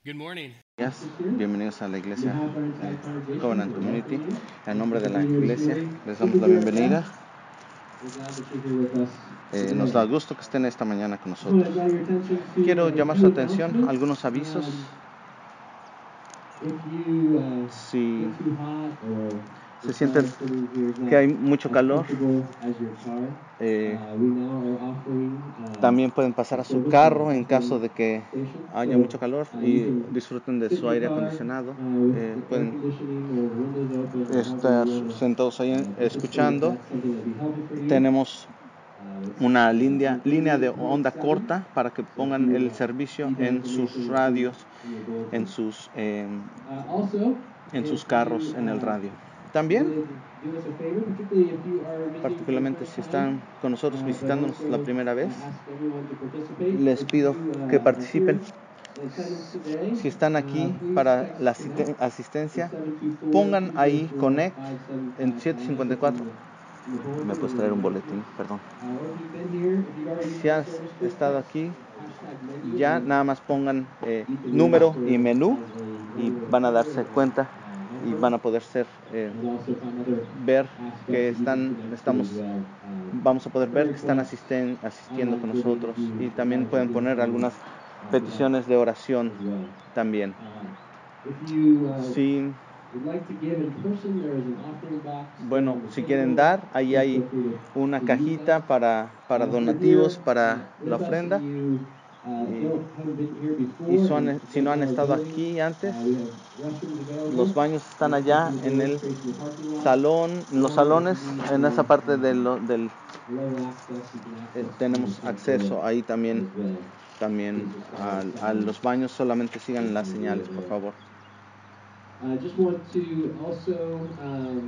Good morning. Bienvenidos a la iglesia Covenant Community. En nombre de la iglesia les damos la bienvenida. Nos da gusto que estén esta mañana con nosotros. Quiero llamar su atención a algunos avisos. Si se sienten que hay mucho calor, también pueden pasar a su carro en caso de que haya mucho calor y disfruten de su aire acondicionado. Pueden estar sentados ahí escuchando. Tenemos una línea de onda corta para que pongan el servicio en sus radios, en sus carros, en el radio. También, particularmente si están con nosotros visitándonos la primera vez, les pido que participen. Si están aquí para la asistencia, pongan ahí Connect en 754. ¿Me puedes traer un boletín? Perdón. Si has estado aquí, ya nada más pongan número y menú y van a darse cuenta y van a poder ver que vamos a poder ver que están asistiendo con nosotros, y también pueden poner algunas peticiones de oración también. Si quieren dar, ahí hay una cajita para donativos, para la ofrenda. Y si no han estado aquí antes, los baños están allá en el salón, en los salones, en esa parte tenemos acceso ahí también a los baños. Solamente sigan las señales, por favor.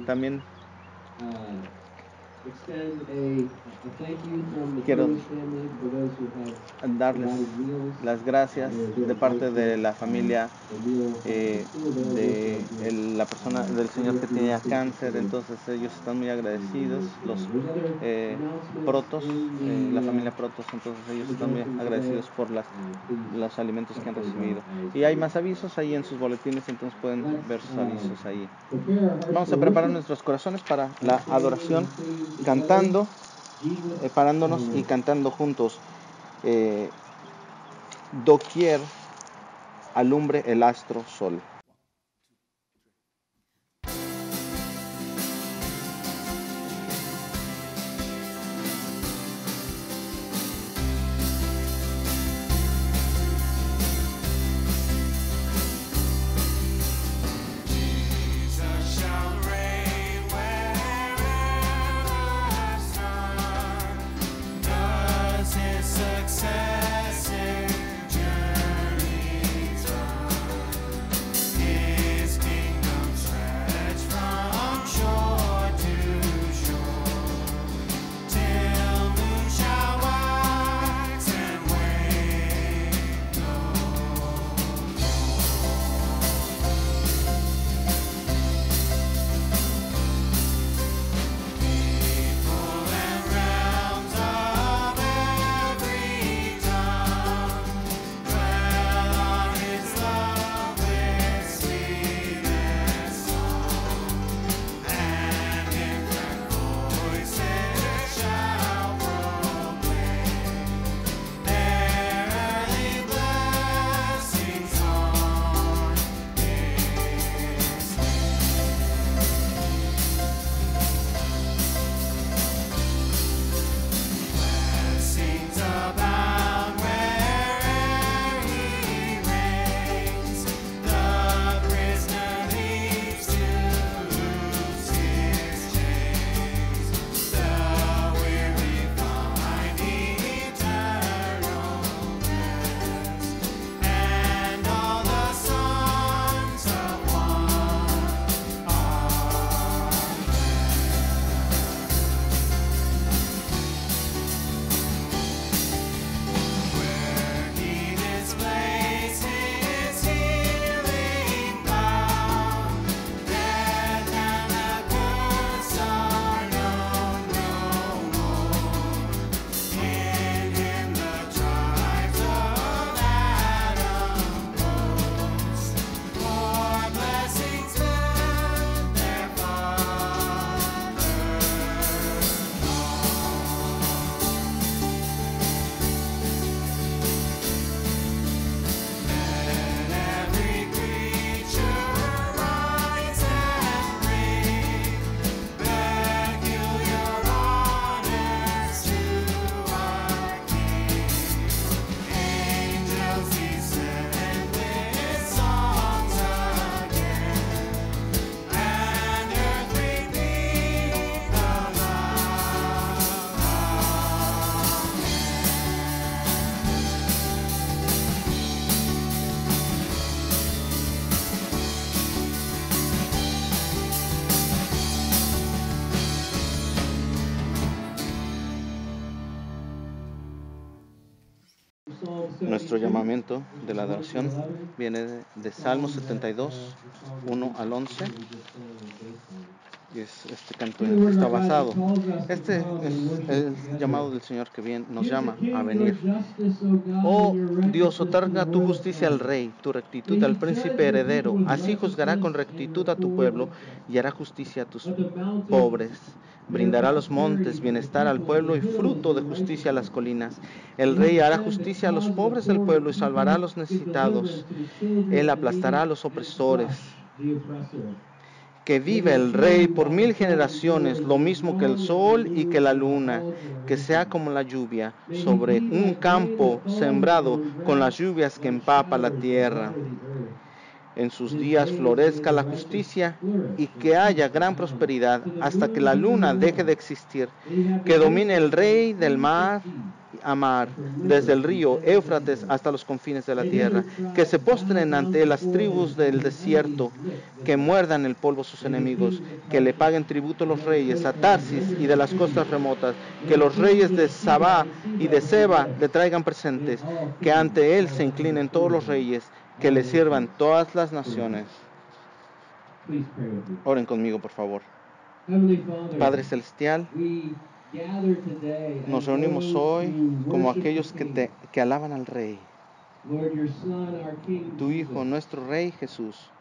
También quiero darles las gracias de parte de la familia de la persona, del señor que tenía cáncer. Entonces ellos están muy agradecidos, los Protos, la familia Protos. Entonces ellos están muy agradecidos por los alimentos que han recibido. Y hay más avisos ahí en sus boletines, entonces pueden ver sus avisos ahí. Vamos a preparar nuestros corazones para la adoración, cantando, parándonos y cantando juntos. Doquier alumbre el astro sol. Nuestro llamamiento de la adoración viene de Salmo 72, 1 al 11. Y es este canto en el que está basado. Este es el llamado del Señor que bien nos llama a venir. Oh Dios, otorga tu justicia al rey, tu rectitud al príncipe heredero. Así juzgará con rectitud a tu pueblo y hará justicia a tus pobres. Brindará a los montes bienestar al pueblo y fruto de justicia a las colinas. El rey hará justicia a los pobres del pueblo y salvará a los necesitados. Él aplastará a los opresores. Que vive el rey por 1000 generaciones, lo mismo que el sol y que la luna, que sea como la lluvia sobre un campo sembrado con las lluvias que empapa la tierra. En sus días florezca la justicia y que haya gran prosperidad hasta que la luna deje de existir. Que domine el rey del mar a mar, desde el río Éufrates hasta los confines de la tierra. Que se postren ante las tribus del desierto, que muerdan el polvo sus enemigos, que le paguen tributo los reyes a Tarsis y de las costas remotas, que los reyes de Sabá y de Seba le traigan presentes, que ante él se inclinen todos los reyes, que le sirvan todas las naciones. Oren conmigo, por favor. Padre Celestial, nos reunimos hoy como aquellos que alaban al Rey, tu Hijo, nuestro Rey Jesús,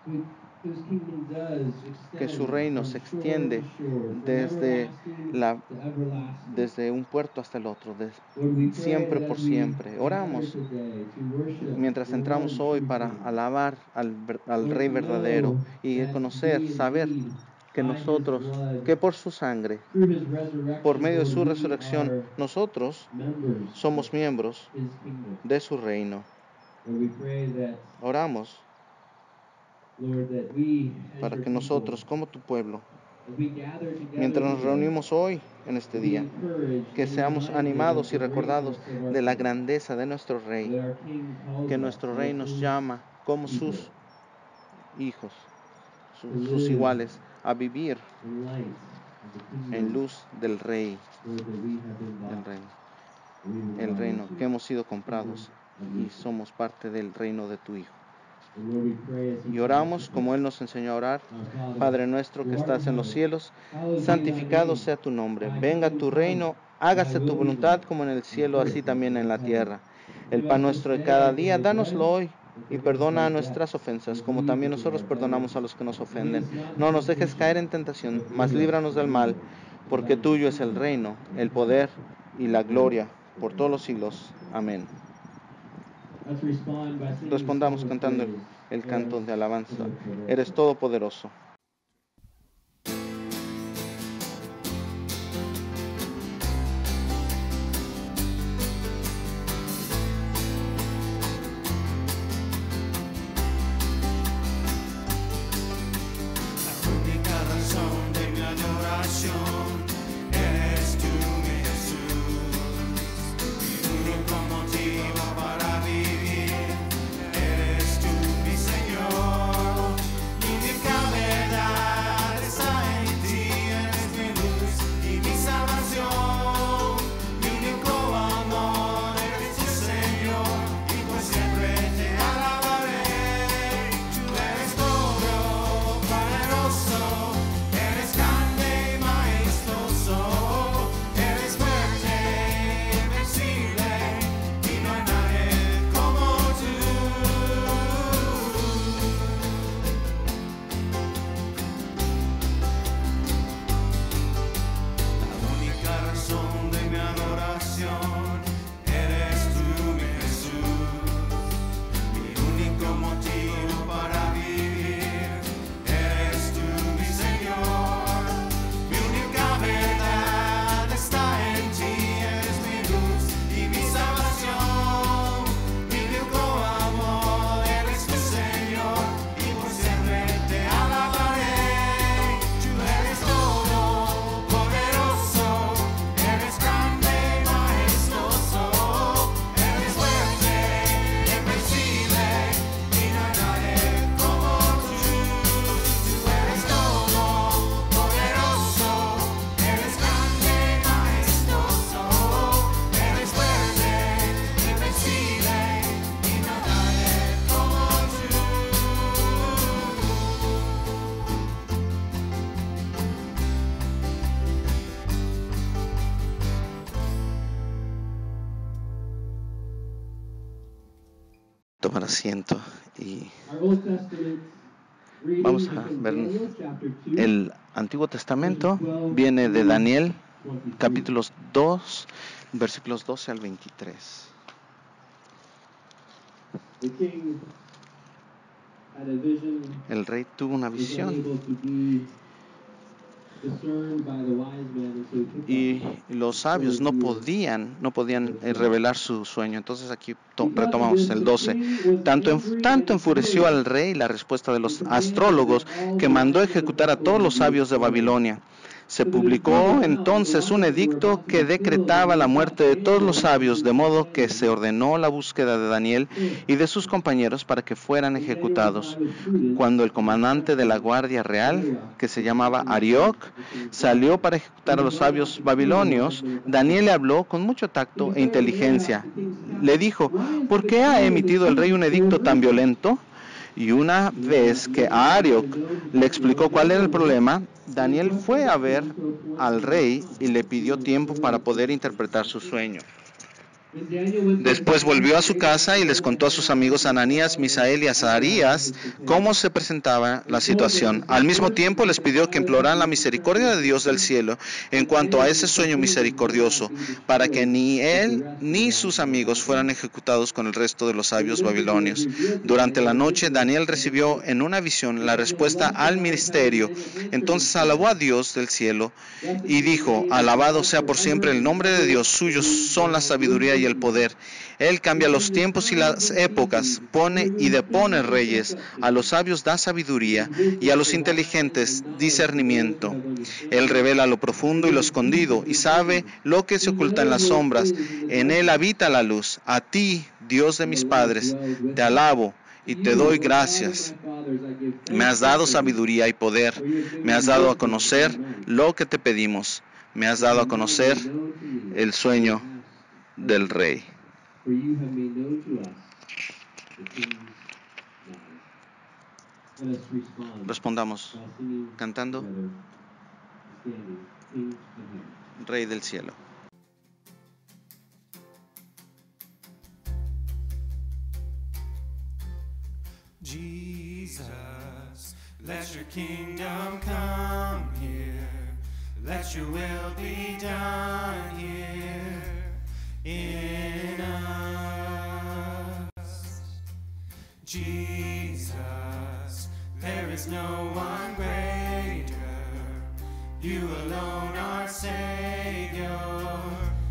que su reino se extiende desde un puerto hasta el otro, siempre por siempre. Oramos mientras entramos hoy para alabar al Rey verdadero y conocer, saber que por su sangre, por medio de su resurrección, nosotros somos miembros de su reino. Oramos para que nosotros, como tu pueblo, mientras nos reunimos hoy en este día, que seamos animados y recordados de la grandeza de nuestro Rey, que nuestro Rey nos llama como sus hijos, sus iguales, a vivir en luz del Rey, el reino que hemos sido comprados y somos parte del reino de tu Hijo. Y oramos como Él nos enseñó a orar: Padre nuestro que estás en los cielos, santificado sea tu nombre, venga tu reino, hágase tu voluntad como en el cielo, así también en la tierra. El pan nuestro de cada día, dánoslo hoy, y perdona nuestras ofensas, como también nosotros perdonamos a los que nos ofenden. No nos dejes caer en tentación, mas líbranos del mal, porque tuyo es el reino, el poder y la gloria por todos los siglos. Amén. Respondamos cantando el canto de alabanza. Eres todopoderoso. La única razón de mi adoración eres tú, mi Jesús. Mi único motivo para vivir eres tú, mi Señor. Y me cabe tomar asiento y vamos a ver el Antiguo Testamento. Viene de Daniel, capítulos 2, versículos 12 al 23. El rey tuvo una visión y los sabios no podían revelar su sueño. Entonces aquí retomamos el 12. Tanto enfureció al rey la respuesta de los astrólogos que mandó ejecutar a todos los sabios de Babilonia. Se publicó entonces un edicto que decretaba la muerte de todos los sabios, de modo que se ordenó la búsqueda de Daniel y de sus compañeros para que fueran ejecutados. Cuando el comandante de la Guardia Real, que se llamaba Arioc, salió para ejecutar a los sabios babilonios, Daniel le habló con mucho tacto e inteligencia. Le dijo: ¿por qué ha emitido el rey un edicto tan violento? Y una vez que Arioc le explicó cuál era el problema, Daniel fue a ver al rey y le pidió tiempo para poder interpretar su sueño. Después volvió a su casa y les contó a sus amigos Ananías, Misael y Azarías cómo se presentaba la situación. Al mismo tiempo les pidió que imploraran la misericordia de Dios del cielo en cuanto a ese sueño misericordioso, para que ni él ni sus amigos fueran ejecutados con el resto de los sabios babilonios. Durante la noche Daniel recibió en una visión la respuesta al misterio. Entonces alabó a Dios del cielo y dijo: alabado sea por siempre el nombre de Dios, suyos son la sabiduría y el poder. Él cambia los tiempos y las épocas, pone y depone reyes, a los sabios da sabiduría y a los inteligentes discernimiento. Él revela lo profundo y lo escondido y sabe lo que se oculta en las sombras. En él habita la luz. A ti, Dios de mis padres, te alabo y te doy gracias. Me has dado sabiduría y poder, me has dado a conocer lo que te pedimos, me has dado a conocer el sueño del rey. Respondamos cantando: Rey del cielo. Jesus, let your kingdom come here. Let your will be done here in us. Jesus, there is no one greater. You alone are Savior.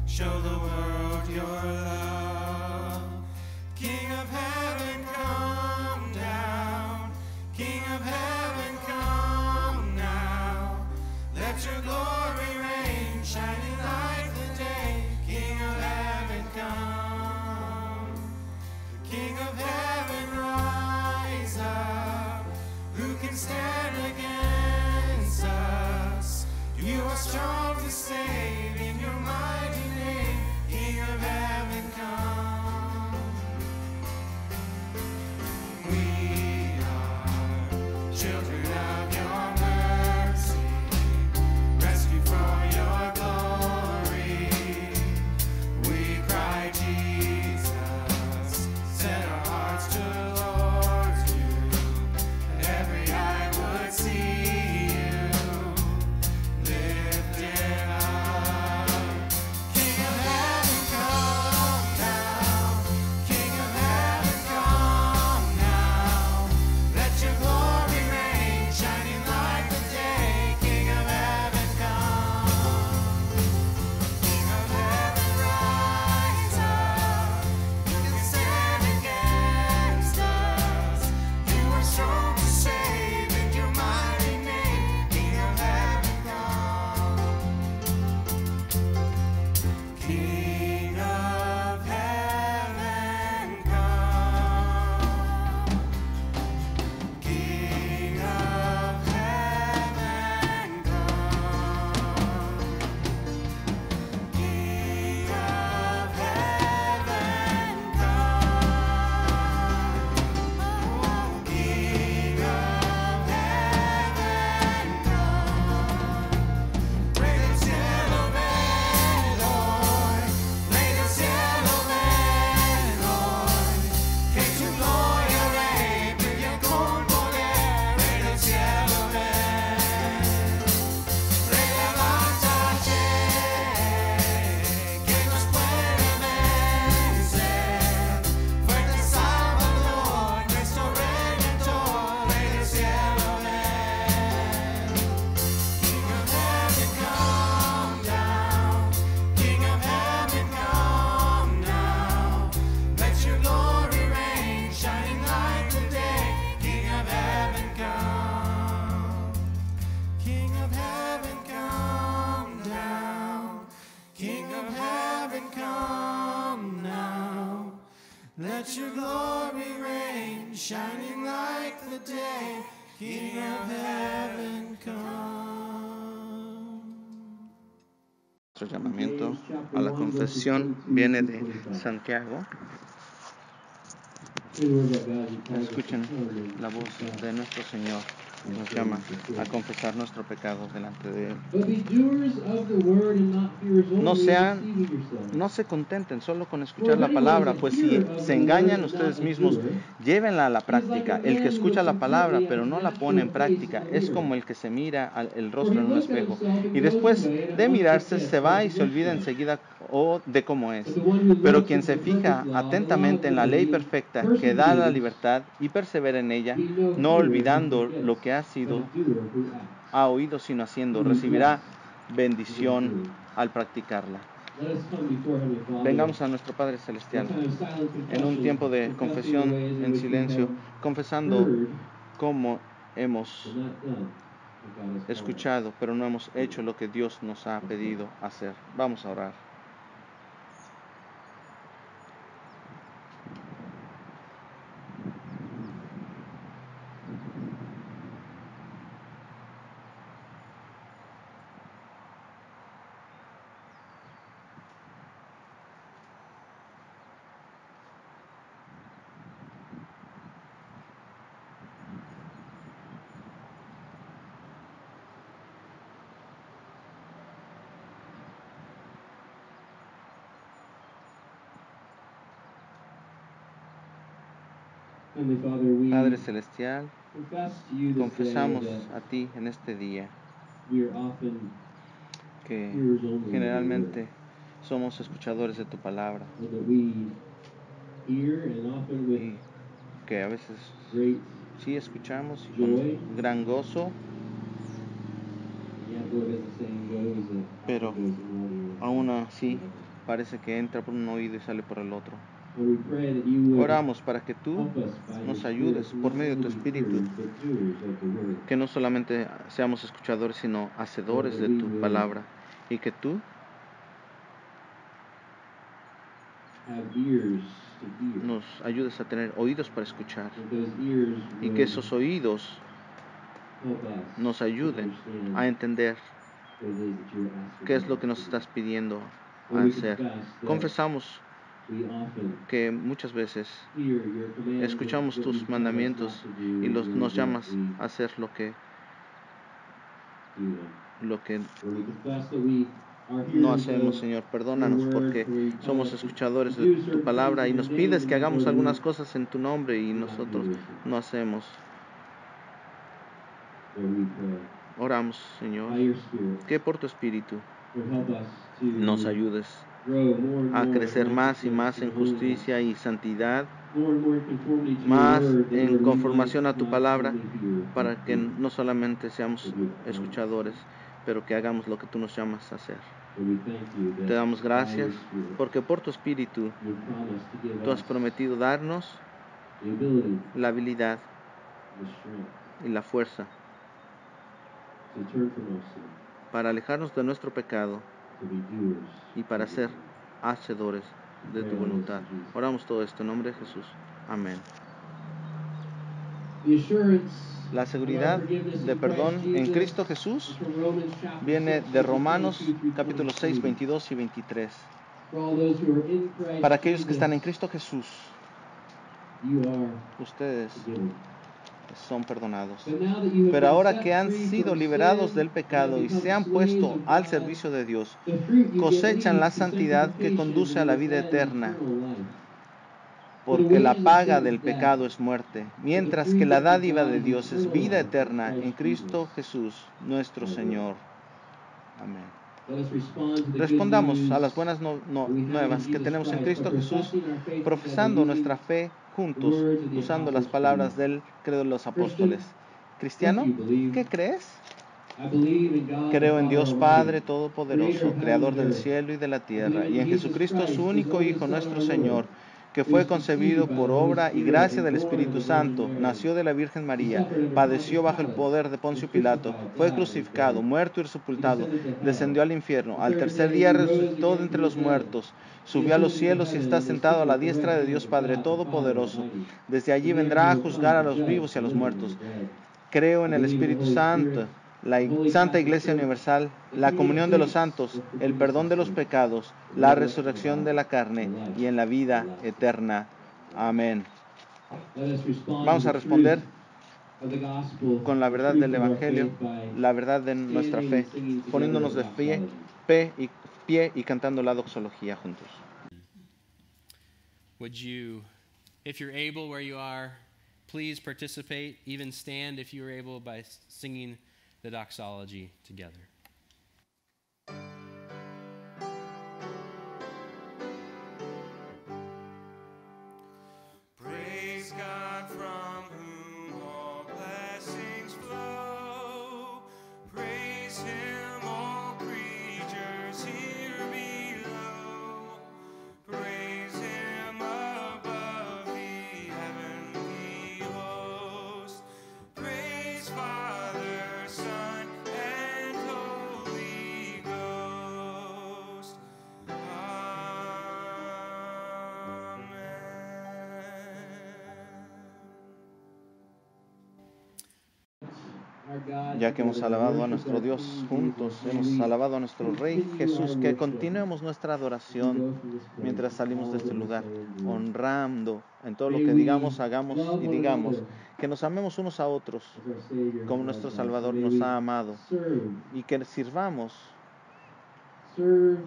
Show the world your love. King of heaven, come down. King of heaven, come now. Let your glory reign, shining like the day. King of heaven, come. King of heaven, rise up. Who can stand against us? You are strong to save in your mighty name. King of heaven, come. shining like the day, King of heaven come. Nuestro llamamiento a la confesión viene de Santiago. Escuchen la voz de nuestro Señor. Nos llama a confesar nuestro pecado delante de Él. No se contenten solo con escuchar la palabra, pues si se engañan ustedes mismos, llévenla a la práctica. El que escucha la palabra pero no la pone en práctica es como el que se mira el rostro en un espejo y después de mirarse se va y se olvida enseguida de cómo es. Pero quien se fija atentamente en la ley perfecta que da la libertad y persevera en ella, no olvidando lo que ha oído sino haciendo, recibirá bendición al practicarla. Vengamos a nuestro Padre Celestial en un tiempo de confesión en silencio, confesando cómo hemos escuchado, pero no hemos hecho lo que Dios nos ha pedido hacer. Vamos a orar. Padre Celestial, confesamos a ti en este día que generalmente somos escuchadores de tu palabra y que a veces sí escuchamos y con gran gozo, pero aún así parece que entra por un oído y sale por el otro. Oramos para que tú nos ayudes por medio de tu Espíritu, que no solamente seamos escuchadores, sino hacedores de tu palabra, y que tú nos ayudes a tener oídos para escuchar, y que esos oídos nos ayuden a entender qué es lo que nos estás pidiendo hacer. Confesamos que muchas veces escuchamos tus mandamientos y nos llamas a hacer lo que no hacemos, Señor. Perdónanos porque somos escuchadores de tu palabra y nos pides que hagamos algunas cosas en tu nombre y nosotros no hacemos. Oramos, Señor, que por tu Espíritu nos ayudes a crecer más y más en justicia y santidad, más en conformación a tu palabra, para que no solamente seamos escuchadores, pero que hagamos lo que tú nos llamas a hacer. Te damos gracias porque por tu Espíritu tú has prometido darnos la habilidad y la fuerza para alejarnos de nuestro pecado y para ser hacedores de tu voluntad. Oramos todo esto en nombre de Jesús. Amén. La seguridad de perdón en Cristo Jesús viene de Romanos capítulo 6, 22 y 23. Para aquellos que están en Cristo Jesús, ustedes son perdonados. Pero ahora que han sido liberados del pecado y se han puesto al servicio de Dios, cosechan la santidad que conduce a la vida eterna. Porque la paga del pecado es muerte, mientras que la dádiva de Dios es vida eterna en Cristo Jesús, nuestro Señor. Amén. Respondamos a las buenas nuevas que tenemos en Cristo Jesús, profesando nuestra fe juntos, usando las palabras del credo de los apóstoles. Cristiano, ¿qué crees? Creo en Dios Padre Todopoderoso, Creador del cielo y de la tierra, y en Jesucristo, su único Hijo, nuestro Señor, que fue concebido por obra y gracia del Espíritu Santo, nació de la Virgen María, padeció bajo el poder de Poncio Pilato, fue crucificado, muerto y sepultado, descendió al infierno, al tercer día resucitó de entre los muertos, subió a los cielos y está sentado a la diestra de Dios Padre Todopoderoso. Desde allí vendrá a juzgar a los vivos y a los muertos. Creo en el Espíritu Santo, la Santa Iglesia Universal, la comunión de los santos, el perdón de los pecados, la resurrección de la carne y en la vida eterna. Amén. Vamos a responder con la verdad del Evangelio, la verdad de nuestra fe, poniéndonos de pie y cantando la doxología juntos. Would you, if you're able where you are, please participate, even stand if you are able, by singing the doxology together. Praise God from whom all blessings flow. Praise Him, all creatures here below. Praise Him above the heavenly host. Praise Father, Son, and Holy Ghost. Ya que hemos alabado a nuestro Dios juntos, hemos alabado a nuestro Rey Jesús, que continuemos nuestra adoración mientras salimos de este lugar, honrando en todo lo que digamos, hagamos y digamos, que nos amemos unos a otros como nuestro Salvador nos ha amado, y que sirvamos en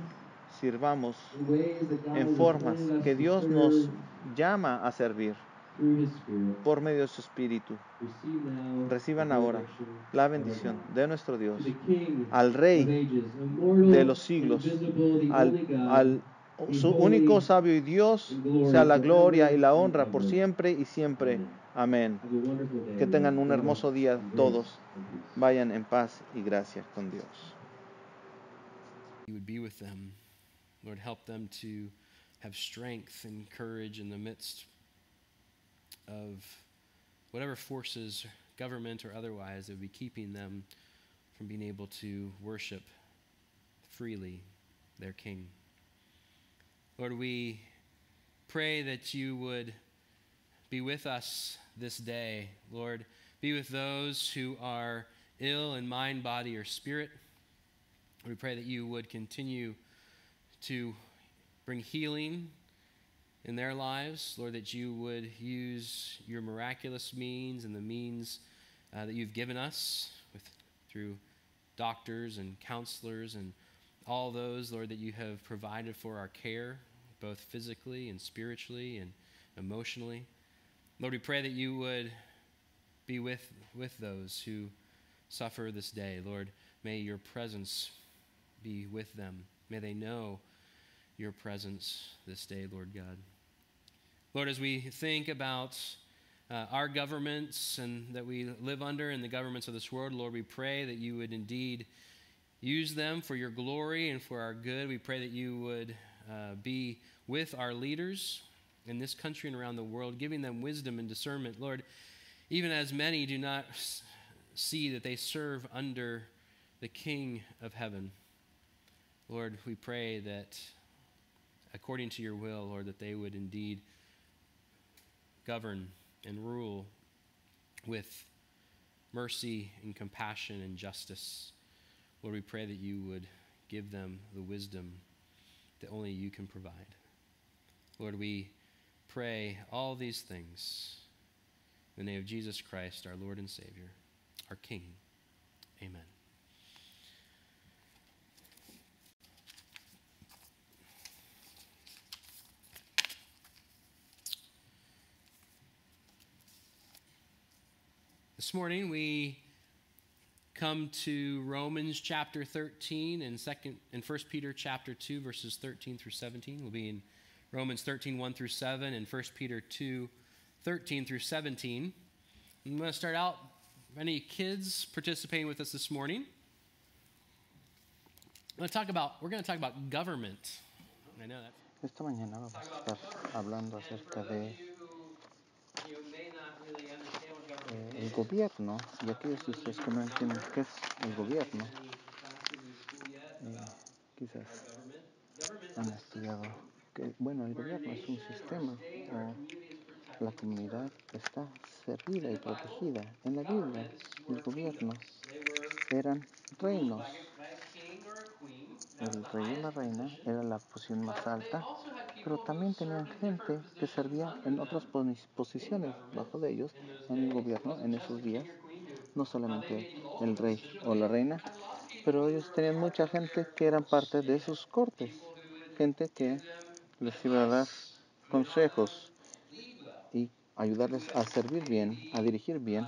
formas que Dios nos llama a servir por medio de su Espíritu. Reciban ahora la bendición de nuestro Dios, al Rey de los siglos, al su único sabio y Dios, sea la gloria y la honra por siempre y siempre. Amén. Que tengan un hermoso día todos. Vayan en paz y gracia con Dios. You would be with them. Lord, help them to have strength and courage in the midst of whatever forces, government or otherwise, that would be keeping them from being able to worship freely their King. Lord, we pray that you would be with us this day. Lord, be with those who are ill in mind, body, or spirit. We pray that you would continue to bring healing in their lives. Lord, that you would use your miraculous means and the means that you've given us through doctors and counselors and all those, Lord, that you have provided for our care, both physically and spiritually and emotionally. Lord, we pray that you would be with those who suffer this day. Lord, may your presence be with them. May they know your presence this day, Lord God. Lord, as we think about our governments and that we live under and the governments of this world, Lord, we pray that you would indeed use them for your glory and for our good. We pray that you would be with our leaders in this country and around the world, giving them wisdom and discernment. Lord, even as many do not see that they serve under the King of heaven, Lord, we pray that according to your will, Lord, that they would indeed govern and rule with mercy and compassion and justice. Lord, we pray that you would give them the wisdom that only you can provide. Lord, we pray all these things in the name of Jesus Christ, our Lord and Savior, our King. Amen. This morning we come to Romans chapter 13 and 1 Peter chapter 2 verses 13 through 17. We'll be in Romans 13, 1 through 7 and 1 Peter 2, 13 through 17. I'm going to start out, any kids participating with us this morning? We're going to talk about government. I know that. Esta mañana vamos a estar hablando acerca de el gobierno y aquellos de ustedes que no entienden qué es el gobierno, quizás han estudiado que, bueno, el gobierno es un sistema o la comunidad está servida y protegida. En la Biblia, los gobiernos eran reinos. El rey o la reina era la posición más alta, pero también tenían gente que servía en otras posiciones bajo de ellos en el gobierno en esos días. No solamente el rey o la reina, pero ellos tenían mucha gente que eran parte de sus cortes, gente que les iba a dar consejos y ayudarles a servir bien, a dirigir bien,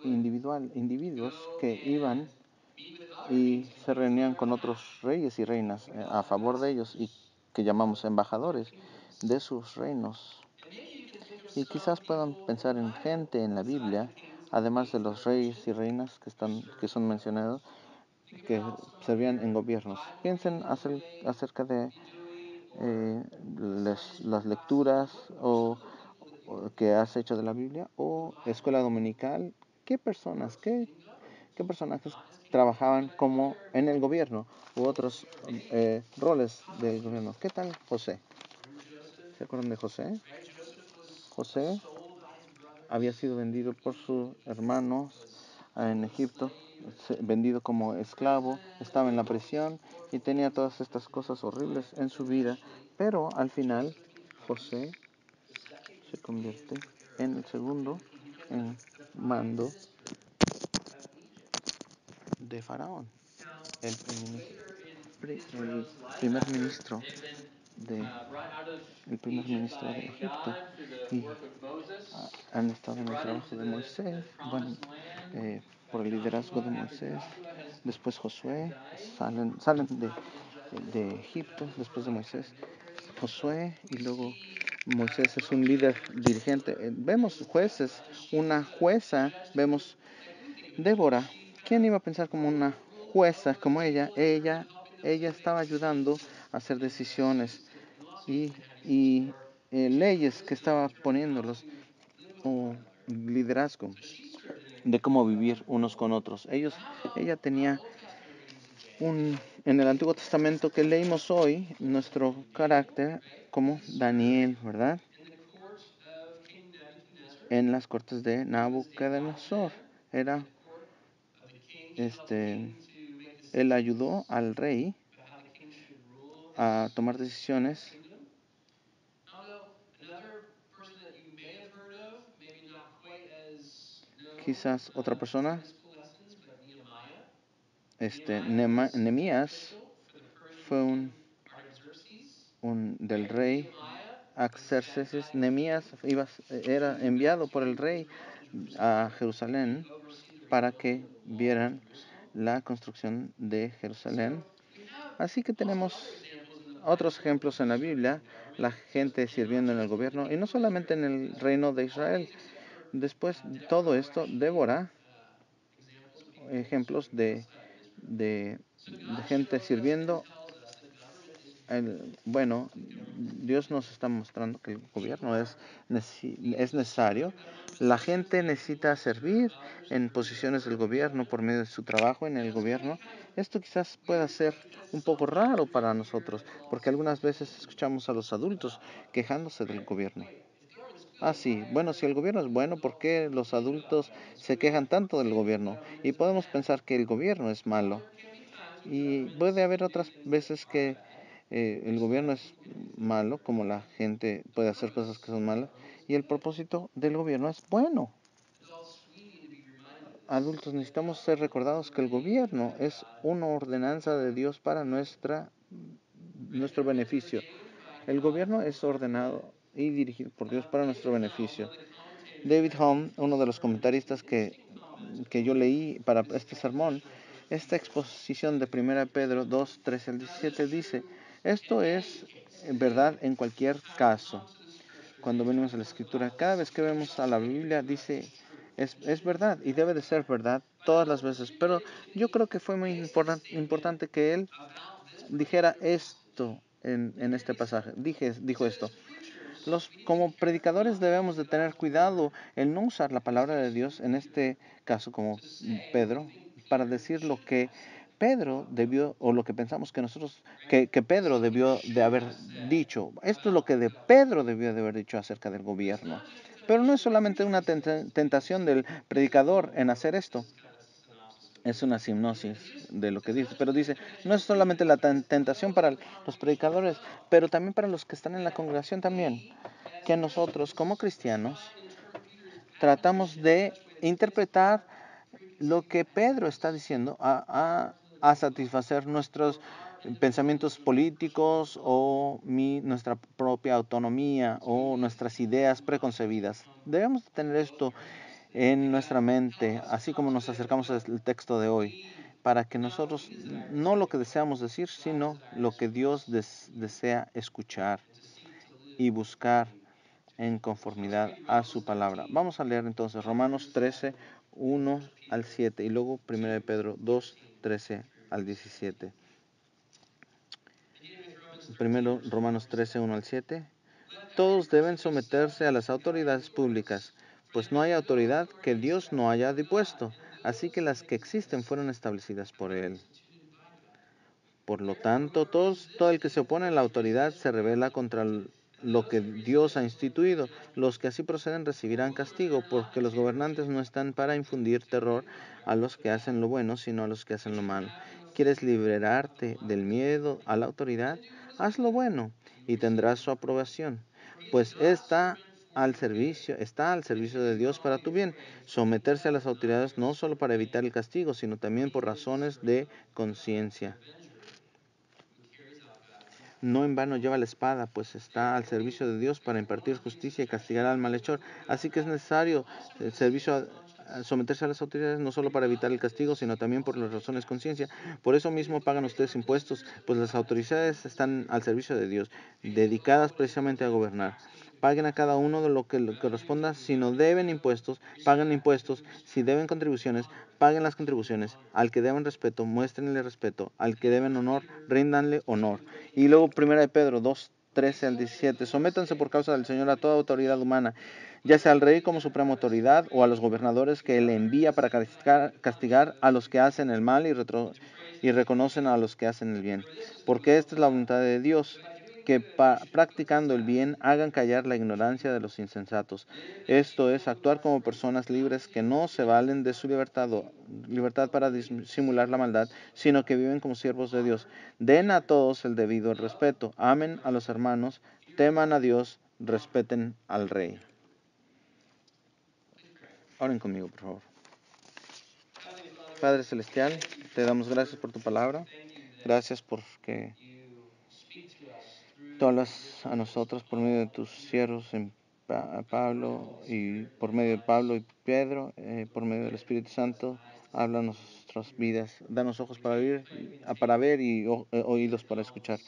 individuos que iban y se reunían con otros reyes y reinas a favor de ellos y que llamamos embajadores de sus reinos. Y quizás puedan pensar en gente en la Biblia, además de los reyes y reinas que son mencionados, que servían en gobiernos. Piensen acerca de las lecturas o que has hecho de la Biblia o escuela dominical. ¿Qué personajes trabajaban como en el gobierno u otros roles del gobierno? ¿Qué tal José? ¿Se acuerdan de José? José había sido vendido por sus hermanos en Egipto, vendido como esclavo, estaba en la prisión y tenía todas estas cosas horribles en su vida, pero al final José se convierte en el segundo en mando de Faraón, el primer ministro de Egipto, y han estado en el trabajo de Moisés, bueno, por el liderazgo de Moisés. Después Josué, salen de Egipto después de Moisés. Josué y luego Moisés es un líder dirigente. Vemos jueces, una jueza, vemos Débora. ¿Quién iba a pensar como una jueza como ella? Ella estaba ayudando a hacer decisiones y leyes que estaba poniéndolos o liderazgo de cómo vivir unos con otros. Ella tenía en el Antiguo Testamento que leímos hoy, nuestro carácter como Daniel, ¿verdad? En las cortes de Nabucodonosor. Él ayudó al rey a tomar decisiones. Quizás otra persona, Nehemías, fue un del rey Artaxerxes. Nehemías era enviado por el rey a Jerusalén para que vieran la construcción de Jerusalén. Así que tenemos otros ejemplos en la Biblia, la gente sirviendo en el gobierno, y no solamente en el reino de Israel. Después de todo esto, Débora, ejemplos de gente sirviendo. Bueno, Dios nos está mostrando que el gobierno es necesario. La gente necesita servir en posiciones del gobierno por medio de su trabajo en el gobierno. Esto quizás pueda ser un poco raro para nosotros, porque algunas veces escuchamos a los adultos quejándose del gobierno. Sí, bueno, si el gobierno es bueno, ¿por qué los adultos se quejan tanto del gobierno? Y podemos pensar que el gobierno es malo. Y puede haber otras veces que el gobierno es malo, como la gente puede hacer cosas que son malas, y el propósito del gobierno es bueno. Adultos, necesitamos ser recordados que el gobierno es una ordenanza de Dios para nuestro beneficio. El gobierno es ordenado y dirigido por Dios para nuestro beneficio. David Hume, uno de los comentaristas que yo leí para este sermón, esta exposición de 1 Pedro 2, 13 al 17 dice: esto es verdad en cualquier caso. Cuando venimos a la Escritura, cada vez que vemos a la Biblia, dice, es verdad y debe de ser verdad todas las veces. Pero yo creo que fue muy importante que él dijera esto en este pasaje. Dijo esto: como predicadores debemos de tener cuidado en no usar la palabra de Dios, en este caso como Pedro, para decir lo que Pedro debió, o lo que pensamos que nosotros, que Pedro debió de haber dicho. Esto es lo que Pedro debió de haber dicho acerca del gobierno. Pero no es solamente una tentación del predicador en hacer esto. Es una sinopsis de lo que dice, pero dice, no es solamente la tentación para los predicadores, pero también para los que están en la congregación también, que nosotros como cristianos tratamos de interpretar lo que Pedro está diciendo a satisfacer nuestros pensamientos políticos o nuestra propia autonomía o nuestras ideas preconcebidas. Debemos tener esto en nuestra mente, así como nos acercamos al texto de hoy, para que nosotros no lo que deseamos decir, sino lo que Dios desea escuchar y buscar en conformidad a su palabra. Vamos a leer entonces Romanos 13, 1 al 7 y luego 1 de Pedro 2, 13 al 17. Primero Romanos 13, 1 al 7. Todos deben someterse a las autoridades públicas, pues no hay autoridad que Dios no haya depuesto, así que las que existen fueron establecidas por Él. Por lo tanto, todo el que se opone a la autoridad se rebela contra lo que Dios ha instituido. Los que así proceden recibirán castigo, porque los gobernantes no están para infundir terror a los que hacen lo bueno, sino a los que hacen lo malo. ¿Quieres liberarte del miedo a la autoridad? Haz lo bueno y tendrás su aprobación, pues está al servicio de Dios para tu bien. Someterse a las autoridades no solo para evitar el castigo, sino también por razones de conciencia. No en vano lleva la espada, pues está al servicio de Dios para impartir justicia y castigar al malhechor. Así que es necesario someterse a las autoridades no solo para evitar el castigo, sino también por las razones de conciencia. Por eso mismo pagan ustedes impuestos, pues las autoridades están al servicio de Dios, dedicadas precisamente a gobernar. Paguen a cada uno de lo que le corresponda. Si no deben impuestos, paguen impuestos. Si deben contribuciones, paguen las contribuciones. Al que deben respeto, muéstrenle respeto. Al que deben honor, ríndanle honor. Y luego 1 de Pedro 2, 13 al 17. Sométanse por causa del Señor a toda autoridad humana, ya sea al rey como suprema autoridad o a los gobernadores que él envía para castigar a los que hacen el mal y reconocen a los que hacen el bien. Porque esta es la voluntad de Dios, que practicando el bien hagan callar la ignorancia de los insensatos. Esto es, actuar como personas libres que no se valen de su libertad para disimular la maldad, sino que viven como siervos de Dios. Den a todos el debido respeto, amen a los hermanos, teman a Dios, respeten al Rey. Oren conmigo, por favor. Padre Celestial, te damos gracias por tu palabra. Gracias porque tú hablas a nosotros por medio de tus siervos Pablo, y por medio de Pablo y Pedro, por medio del Espíritu Santo. Habla nuestras vidas. Danos ojos para ver y oídos para escuchar.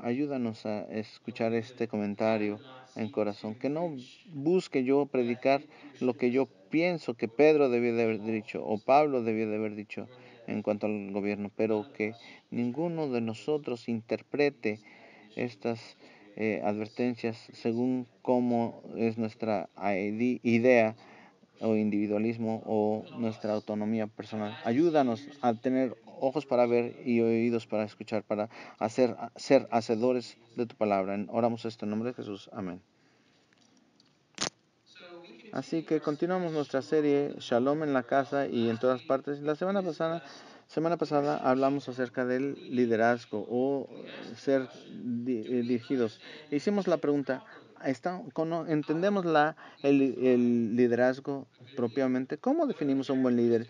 Ayúdanos a escuchar este comentario en corazón. Que no busque yo predicar lo que yo pienso que Pedro debió de haber dicho o Pablo debió de haber dicho en cuanto al gobierno, pero que ninguno de nosotros interprete estas advertencias según cómo es nuestra idea o individualismo o nuestra autonomía personal. Ayúdanos a tener ojos para ver y oídos para escuchar, para ser hacedores de tu palabra. Oramos esto en nombre de Jesús. Amén. Así que continuamos nuestra serie Shalom en la casa y en todas partes. La semana pasada hablamos acerca del liderazgo o ser dirigidos. Hicimos la pregunta, ¿entendemos el liderazgo propiamente? ¿Cómo definimos a un buen líder?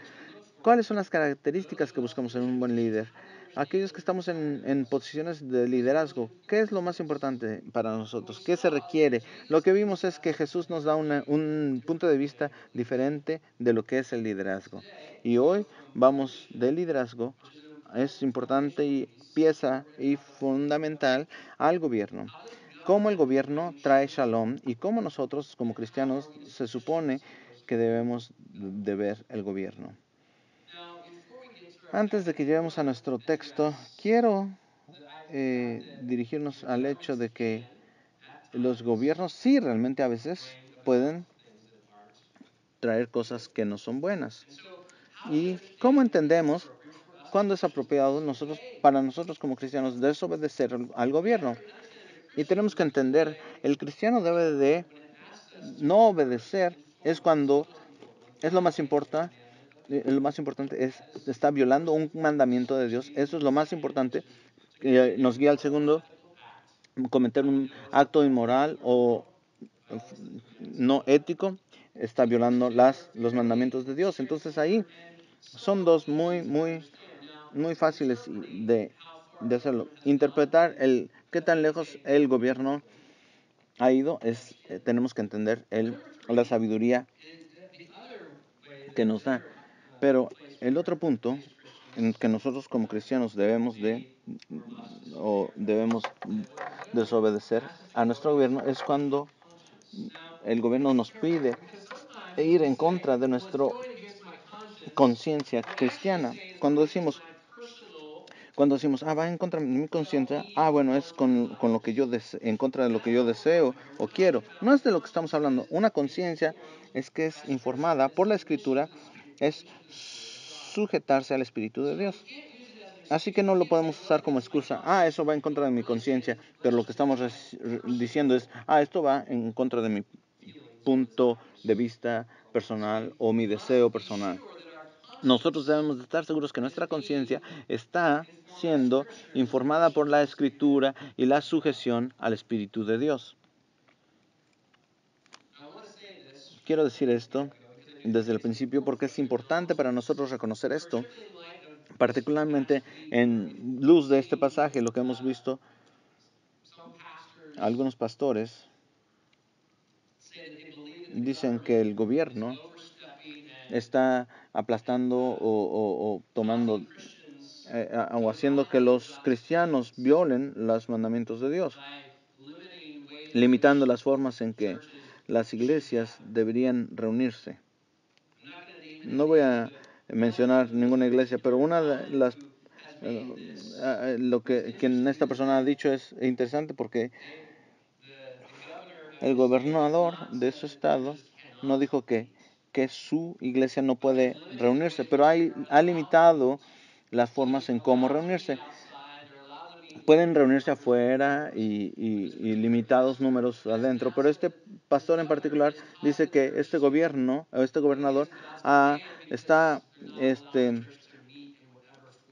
¿Cuáles son las características que buscamos en un buen líder? Aquellos que estamos en posiciones de liderazgo, ¿qué es lo más importante para nosotros? ¿Qué se requiere? Lo que vimos es que Jesús nos da un punto de vista diferente de lo que es el liderazgo. Y hoy vamos del liderazgo, es importante y pieza y fundamental al gobierno. Cómo el gobierno trae shalom y cómo nosotros como cristianos se supone que debemos de ver el gobierno. Antes de que lleguemos a nuestro texto, quiero dirigirnos al hecho de que los gobiernos sí realmente a veces pueden traer cosas que no son buenas. ¿Y cómo entendemos cuándo es apropiado para nosotros como cristianos desobedecer al gobierno? Y tenemos que entender, el cristiano debe de no obedecer es cuando es lo más importante. Lo más importante es está violando un mandamiento de Dios. Eso es lo más importante. Nos guía al segundo, cometer un acto inmoral o no ético, está violando los mandamientos de Dios. Entonces ahí son dos muy fáciles de hacerlo. Interpretar qué tan lejos el gobierno ha ido tenemos que entender la sabiduría que nos da. Pero el otro punto en que nosotros como cristianos debemos desobedecer a nuestro gobierno es cuando el gobierno nos pide ir en contra de nuestra conciencia cristiana. Cuando decimos, va en contra de mi conciencia, bueno, es con lo que yo en contra de lo que yo deseo o quiero. No es de lo que estamos hablando. Una conciencia es que es informada por la Escritura, es sujetarse al Espíritu de Dios. Así que no lo podemos usar como excusa. Eso va en contra de mi conciencia, pero lo que estamos diciendo es, esto va en contra de mi punto de vista personal o mi deseo personal. Nosotros debemos de estar seguros que nuestra conciencia está siendo informada por la Escritura y la sujeción al Espíritu de Dios. Quiero decir esto desde el principio porque es importante para nosotros reconocer esto, particularmente en luz de este pasaje, lo que hemos visto. Algunos pastores dicen que el gobierno está aplastando o tomando o haciendo que los cristianos violen los mandamientos de Dios, limitando las formas en que las iglesias deberían reunirse. No voy a mencionar ninguna iglesia, pero una de las lo que esta persona ha dicho es interesante porque el gobernador de su estado no dijo que su iglesia no puede reunirse, pero ha limitado las formas en cómo reunirse. Pueden reunirse afuera y limitados números adentro, pero este pastor en particular dice que este gobernador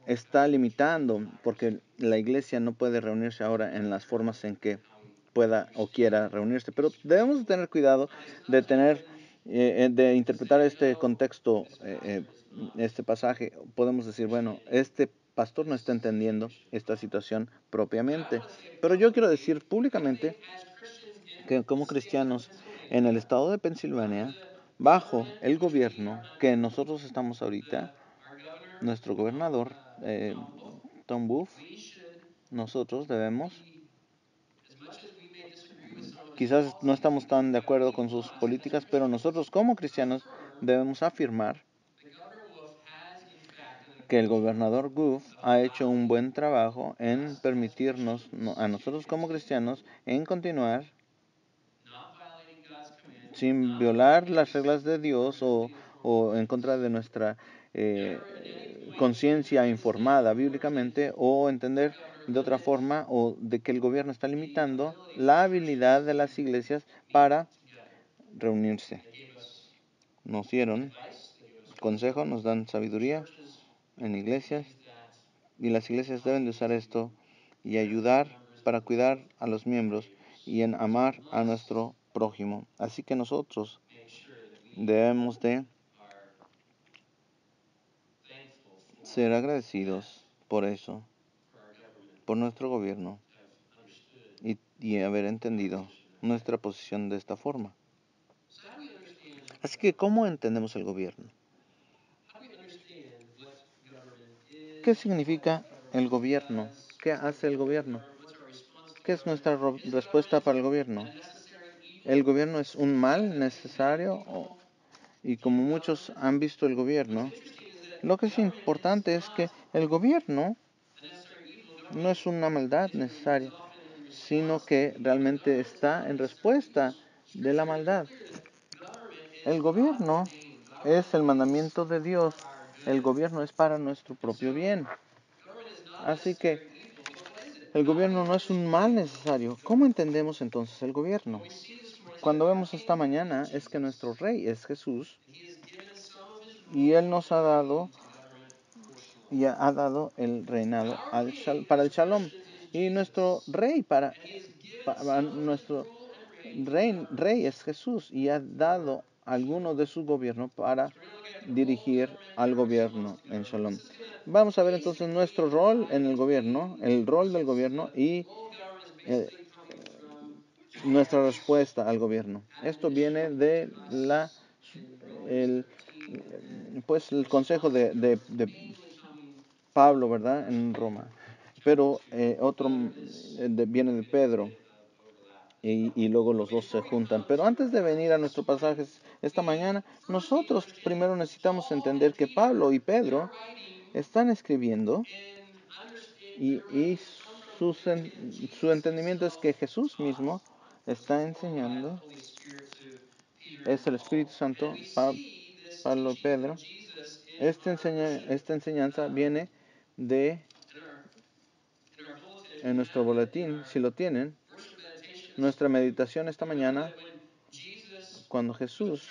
está limitando, porque la iglesia no puede reunirse ahora en las formas en que pueda o quiera reunirse. Pero debemos tener cuidado de interpretar este contexto, este pasaje. Podemos decir, bueno, este pastor no está entendiendo esta situación propiamente. Pero yo quiero decir públicamente que como cristianos en el estado de Pensilvania, bajo el gobierno que nosotros estamos ahorita, nuestro gobernador, Tom Wolf, nosotros debemos, quizás no estamos tan de acuerdo con sus políticas, pero nosotros como cristianos debemos afirmar que el gobernador Wolf ha hecho un buen trabajo en permitirnos a nosotros como cristianos en continuar sin violar las reglas de Dios o en contra de nuestra conciencia informada bíblicamente, o entender de otra forma, o de que el gobierno está limitando la habilidad de las iglesias para reunirse. Nos dieron consejo, nos dan sabiduría en iglesias, y las iglesias deben de usar esto y ayudar para cuidar a los miembros y en amar a nuestro prójimo. Así que nosotros debemos de ser agradecidos por eso, por nuestro gobierno y haber entendido nuestra posición de esta forma. Así que, ¿cómo entendemos el gobierno? ¿Qué significa el gobierno? ¿Qué hace el gobierno? ¿Qué es nuestra respuesta para el gobierno? ¿El gobierno es un mal necesario? Y como muchos han visto el gobierno, lo que es importante es que el gobierno no es una maldad necesaria, sino que realmente está en respuesta de la maldad. El gobierno es el mandamiento de Dios. El gobierno es para nuestro propio bien. Así que el gobierno no es un mal necesario. ¿Cómo entendemos entonces el gobierno? Cuando vemos esta mañana es que nuestro rey es Jesús y Él nos ha dado el reinado para el shalom. Y nuestro rey para nuestro rey es Jesús y ha dado alguno de su gobierno para dirigir al gobierno en shalom. Vamos a ver entonces nuestro rol en el gobierno, el rol del gobierno y nuestra respuesta al gobierno. Esto viene de el consejo de Pablo, ¿verdad? En Roma. Pero otro viene de Pedro. Y luego los dos se juntan. Pero antes de venir a nuestro pasaje esta mañana, nosotros primero necesitamos entender que Pablo y Pedro están escribiendo y su entendimiento es que Jesús mismo está enseñando, es el Espíritu Santo, Pablo y Pedro. Esta enseñanza viene en nuestro boletín, si lo tienen, nuestra meditación esta mañana, cuando Jesús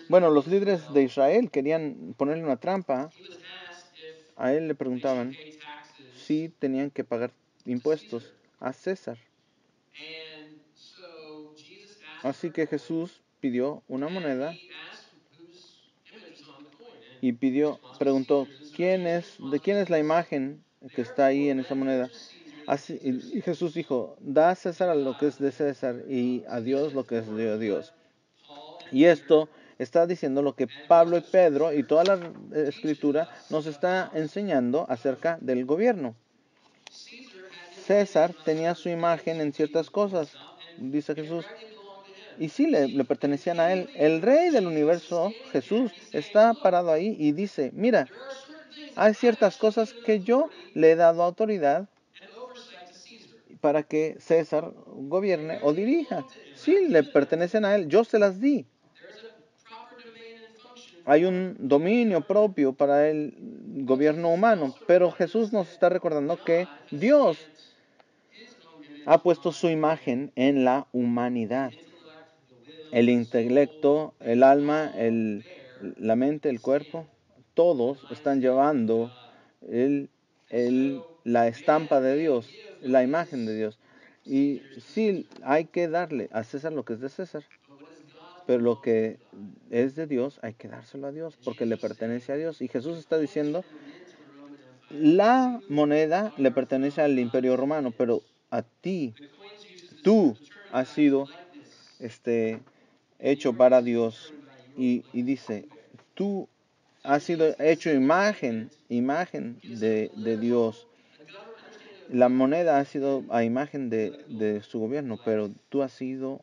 los líderes de Israel querían ponerle una trampa, a él le preguntaban si tenían que pagar impuestos a César. Así que Jesús pidió una moneda y preguntó, ¿de quién es la imagen que está ahí en esa moneda? Y Jesús dijo, da a César lo que es de César y a Dios lo que es de Dios. Y esto está diciendo lo que Pablo y Pedro y toda la escritura nos está enseñando acerca del gobierno. César tenía su imagen en ciertas cosas, dice Jesús, y sí le pertenecían a él. El rey del universo, Jesús, está parado ahí y dice, mira, hay ciertas cosas que yo le he dado autoridad para que César gobierne o dirija. Sí, le pertenecen a él, yo se las di. Hay un dominio propio para el gobierno humano, pero Jesús nos está recordando que Dios ha puesto su imagen en la humanidad. El intelecto, el alma, la mente, el cuerpo, todos están llevando la estampa de Dios, la imagen de Dios. Y sí, hay que darle a César lo que es de César, pero lo que es de Dios hay que dárselo a Dios, porque le pertenece a Dios. Y Jesús está diciendo, la moneda le pertenece al imperio romano, pero a ti, tú has sido hecho para Dios. Y dice, tú has sido hecho imagen de Dios. La moneda ha sido a imagen de su gobierno, pero tú has sido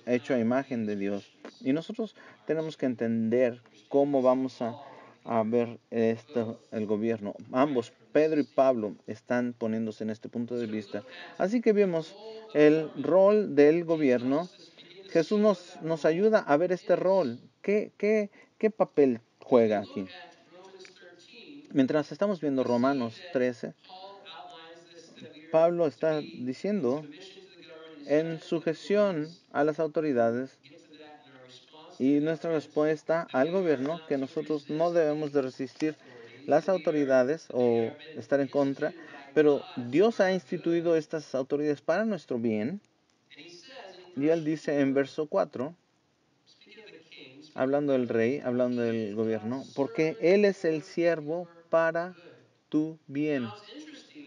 hecho a imagen de Dios. Y nosotros tenemos que entender cómo vamos a ver el gobierno. Ambos, Pedro y Pablo, están poniéndose en este punto de vista. Así que vemos el rol del gobierno. Jesús nos ayuda a ver este rol. ¿Qué papel juega aquí? Mientras estamos viendo Romanos 13, Pablo está diciendo en sujeción a las autoridades y nuestra respuesta al gobierno, que nosotros no debemos de resistir las autoridades o estar en contra, pero Dios ha instituido estas autoridades para nuestro bien. Y él dice en verso 4, hablando del rey, hablando del gobierno, porque él es el siervo para tu bien.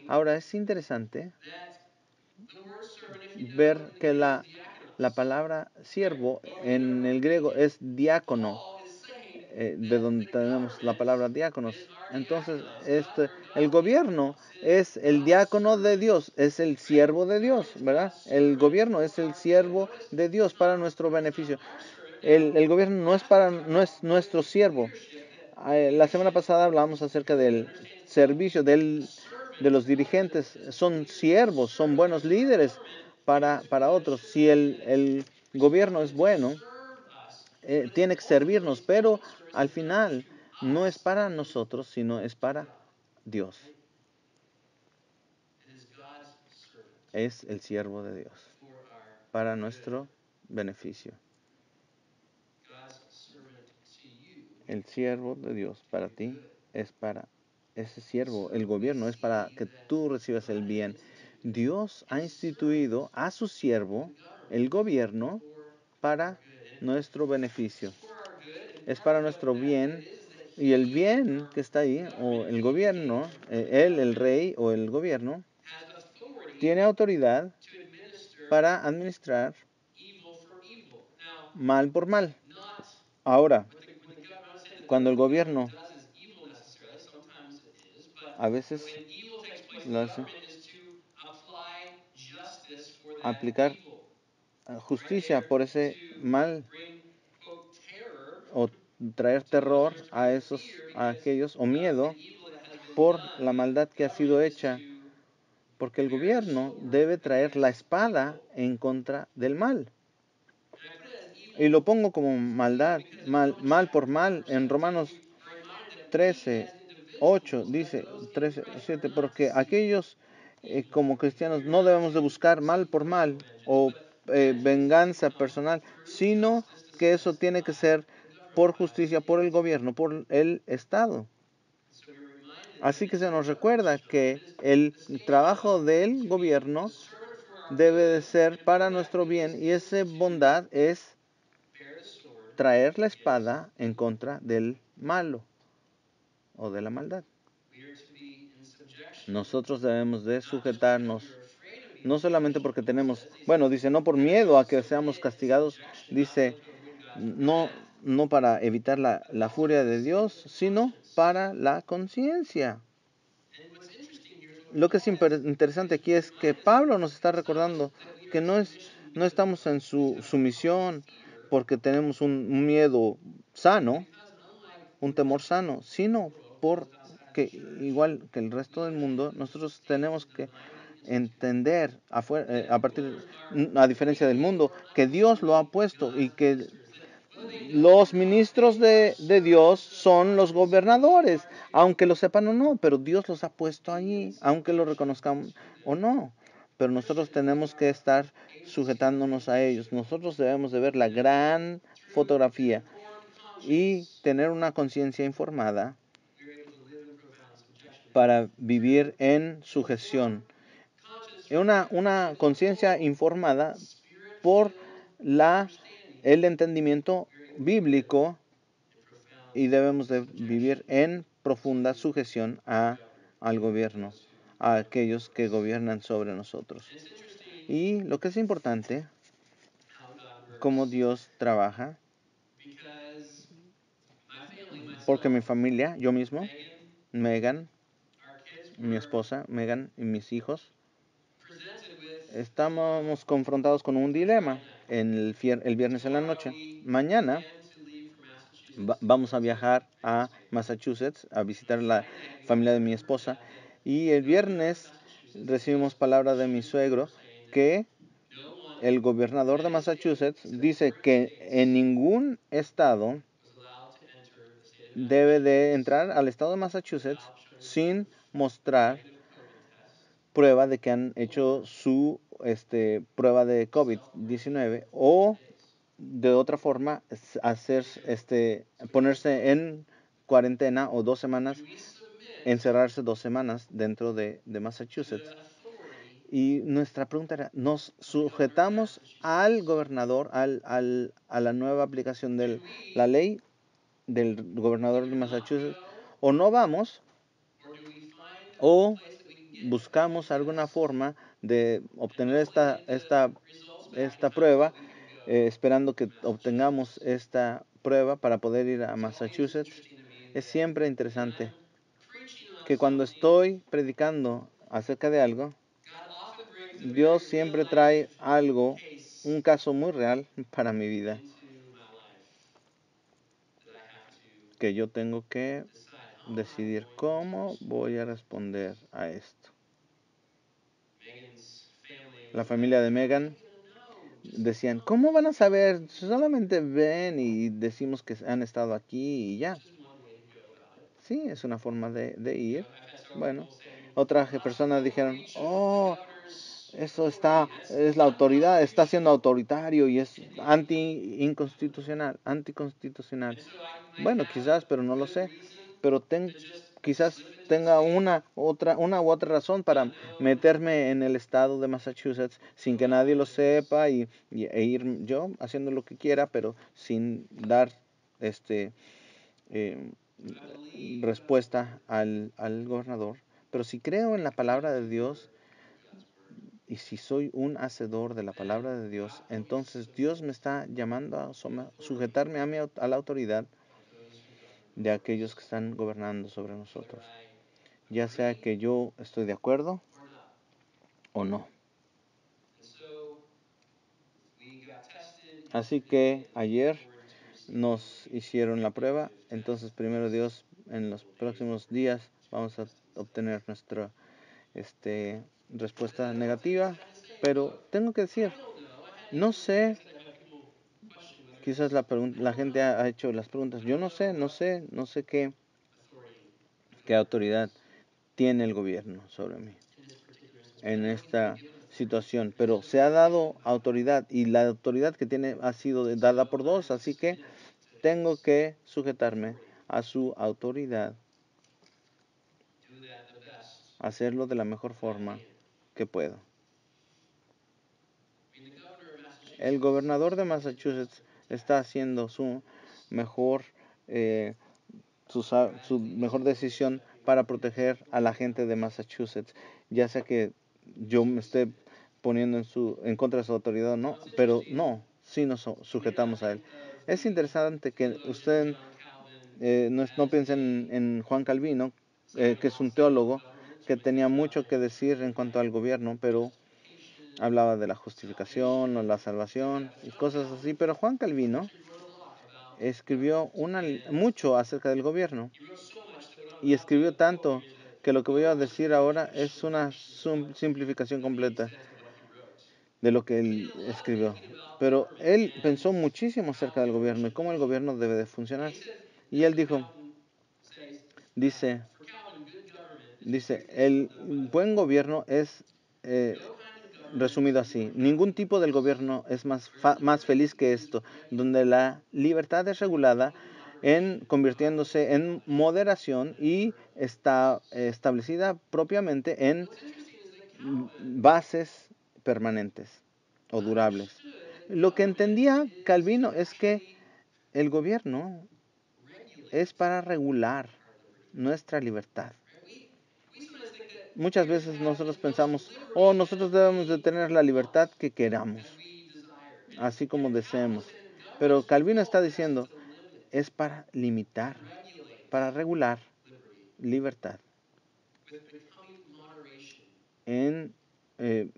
Ahora es interesante ver que la palabra siervo en el griego es diácono, de donde tenemos la palabra diáconos. Entonces, el gobierno es el diácono de Dios, es el siervo de Dios, ¿verdad? El gobierno es el siervo de Dios para nuestro beneficio. El gobierno no es nuestro siervo. La semana pasada hablamos acerca del servicio de los dirigentes. Son siervos, son buenos líderes para otros. Si el gobierno es bueno, tiene que servirnos, pero al final no es para nosotros, sino es para Dios. Es el siervo de Dios para nuestro beneficio. El siervo de Dios para ti es para ese siervo. El gobierno es para que tú recibas el bien. Dios ha instituido a su siervo, el gobierno, para nuestro beneficio. Es para nuestro bien. Y el bien que está ahí, o el gobierno, él, el rey o el gobierno, tiene autoridad para administrar mal por mal. Ahora, cuando el gobierno a veces lo hace aplicar justicia por ese mal o traer terror a aquellos o miedo por la maldad que ha sido hecha, porque el gobierno debe traer la espada en contra del mal. Y lo pongo como maldad, mal por mal. En Romanos 13:8 dice, 13:7, porque aquellos como cristianos no debemos de buscar mal por mal o venganza personal, sino que eso tiene que ser por justicia, por el gobierno, por el Estado. Así que se nos recuerda que el trabajo del gobierno debe de ser para nuestro bien y esa bondad es traer la espada en contra del malo o de la maldad. Nosotros debemos de sujetarnos, no solamente porque tenemos, dice, no por miedo a que seamos castigados, dice, no para evitar la furia de Dios, sino para la conciencia. Lo que es interesante aquí es que Pablo nos está recordando que no estamos en su sumisión porque tenemos un miedo sano, un temor sano, sino porque igual que el resto del mundo, nosotros tenemos que entender a diferencia del mundo, que Dios lo ha puesto y que los ministros de Dios son los gobernadores, aunque lo sepan o no, pero Dios los ha puesto allí, aunque lo reconozcan o no. Pero nosotros tenemos que estar sujetándonos a ellos. Nosotros debemos de ver la gran fotografía y tener una conciencia informada para vivir en sujeción. Una conciencia informada por el entendimiento bíblico y debemos de vivir en profunda sujeción al gobierno, a aquellos que gobiernan sobre nosotros. Y lo que es importante, cómo Dios trabaja, porque mi familia, yo mismo, Megan, mi esposa, Megan y mis hijos, estamos confrontados con un dilema el viernes en la noche. Mañana vamos a viajar a Massachusetts a visitar la familia de mi esposa y el viernes recibimos palabra de mi suegro que el gobernador de Massachusetts dice que en ningún estado debe de entrar al estado de Massachusetts sin mostrar prueba de que han hecho su prueba de COVID-19 o de otra forma ponerse en cuarentena o 2 semanas, encerrarse 2 semanas dentro de Massachusetts. Y nuestra pregunta era, ¿nos sujetamos al gobernador, a la nueva aplicación de la ley del gobernador de Massachusetts, o no vamos, o buscamos alguna forma de obtener esta prueba, esperando que obtengamos esta prueba para poder ir a Massachusetts? Es siempre interesante que cuando estoy predicando acerca de algo, Dios siempre trae algo, un caso muy real para mi vida, que yo tengo que decidir cómo voy a responder a esto. La familia de Megan decían, ¿cómo van a saber? Solamente ven y decimos que han estado aquí y ya. Sí, es una forma de ir. Bueno, otras personas dijeron, oh, eso es la autoridad, está siendo autoritario y es anticonstitucional. Bueno, quizás, pero no lo sé. Pero quizás tenga una u otra razón para meterme en el estado de Massachusetts sin que nadie lo sepa e ir yo haciendo lo que quiera, pero sin dar eh, respuesta al gobernador. Pero si creo en la palabra de Dios y si soy un hacedor de la palabra de Dios, entonces Dios me está llamando a sujetarme a la autoridad de aquellos que están gobernando sobre nosotros, ya sea que yo estoy de acuerdo o no. Así que ayer nos hicieron la prueba, entonces primero Dios, en los próximos días vamos a obtener nuestra respuesta negativa, pero tengo que decir, no sé, quizás la gente ha hecho las preguntas, yo no sé qué autoridad tiene el gobierno sobre mí en esta situación, pero se ha dado autoridad y la autoridad que tiene ha sido dada por Dios, así que tengo que sujetarme a su autoridad, hacerlo de la mejor forma que puedo. El gobernador de Massachusetts está haciendo su mejor su mejor decisión para proteger a la gente de Massachusetts, ya sea que yo me esté poniendo en contra de su autoridad o no, pero no, sí nos sujetamos a él. Es interesante que ustedes no piensen en Juan Calvino, que es un teólogo que tenía mucho que decir en cuanto al gobierno, pero hablaba de la justificación o la salvación y cosas así, pero Juan Calvino escribió mucho acerca del gobierno y escribió tanto que lo que voy a decir ahora es una simplificación completa de lo que él escribió. Pero él pensó muchísimo acerca del gobierno y cómo el gobierno debe de funcionar. Y él dice, el buen gobierno es resumido así: ningún tipo del gobierno es más feliz que esto, donde la libertad es regulada convirtiéndose en moderación y está establecida propiamente en bases permanentes o durables. Lo que entendía Calvino es que el gobierno es para regular nuestra libertad. Muchas veces nosotros pensamos, nosotros debemos de tener la libertad que queramos, así como deseemos. Pero Calvino está diciendo, es para limitar, para regular libertad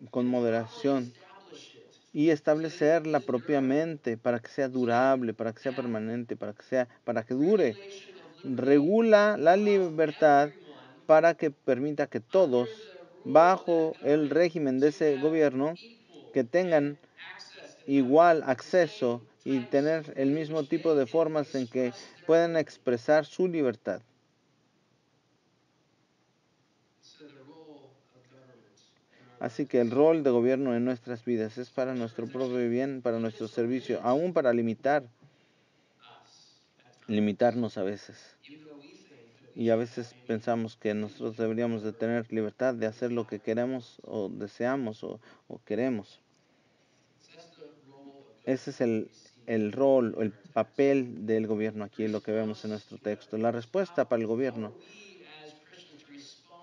con moderación y establecerla propiamente para que sea durable, para que sea permanente, para que dure. Regula la libertad para que permita que todos, bajo el régimen de ese gobierno, que tengan igual acceso y tener el mismo tipo de formas en que puedan expresar su libertad. Así que el rol de gobierno en nuestras vidas es para nuestro propio bien, para nuestro servicio, aún para limitarnos a veces. Y a veces pensamos que nosotros deberíamos de tener libertad de hacer lo que queremos o deseamos o queremos. Ese es el rol o el papel del gobierno aquí, lo que vemos en nuestro texto. La respuesta para el gobierno.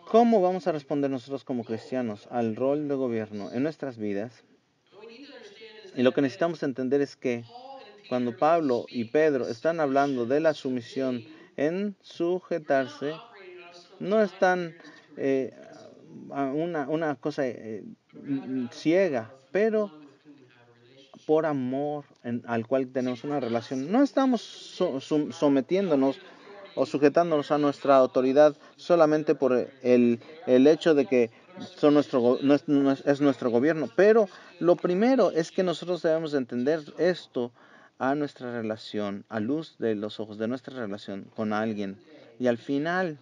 ¿Cómo vamos a responder nosotros como cristianos al rol de gobierno en nuestras vidas? Y lo que necesitamos entender es que cuando Pablo y Pedro están hablando de la sumisión en sujetarse, no están a una cosa ciega, pero por amor al cual tenemos una relación. No estamos sometiéndonos o sujetándonos a nuestra autoridad solamente por el hecho de que es nuestro gobierno. Pero lo primero es que nosotros debemos de entender esto a nuestra relación, a luz de los ojos de nuestra relación con alguien. Y al final,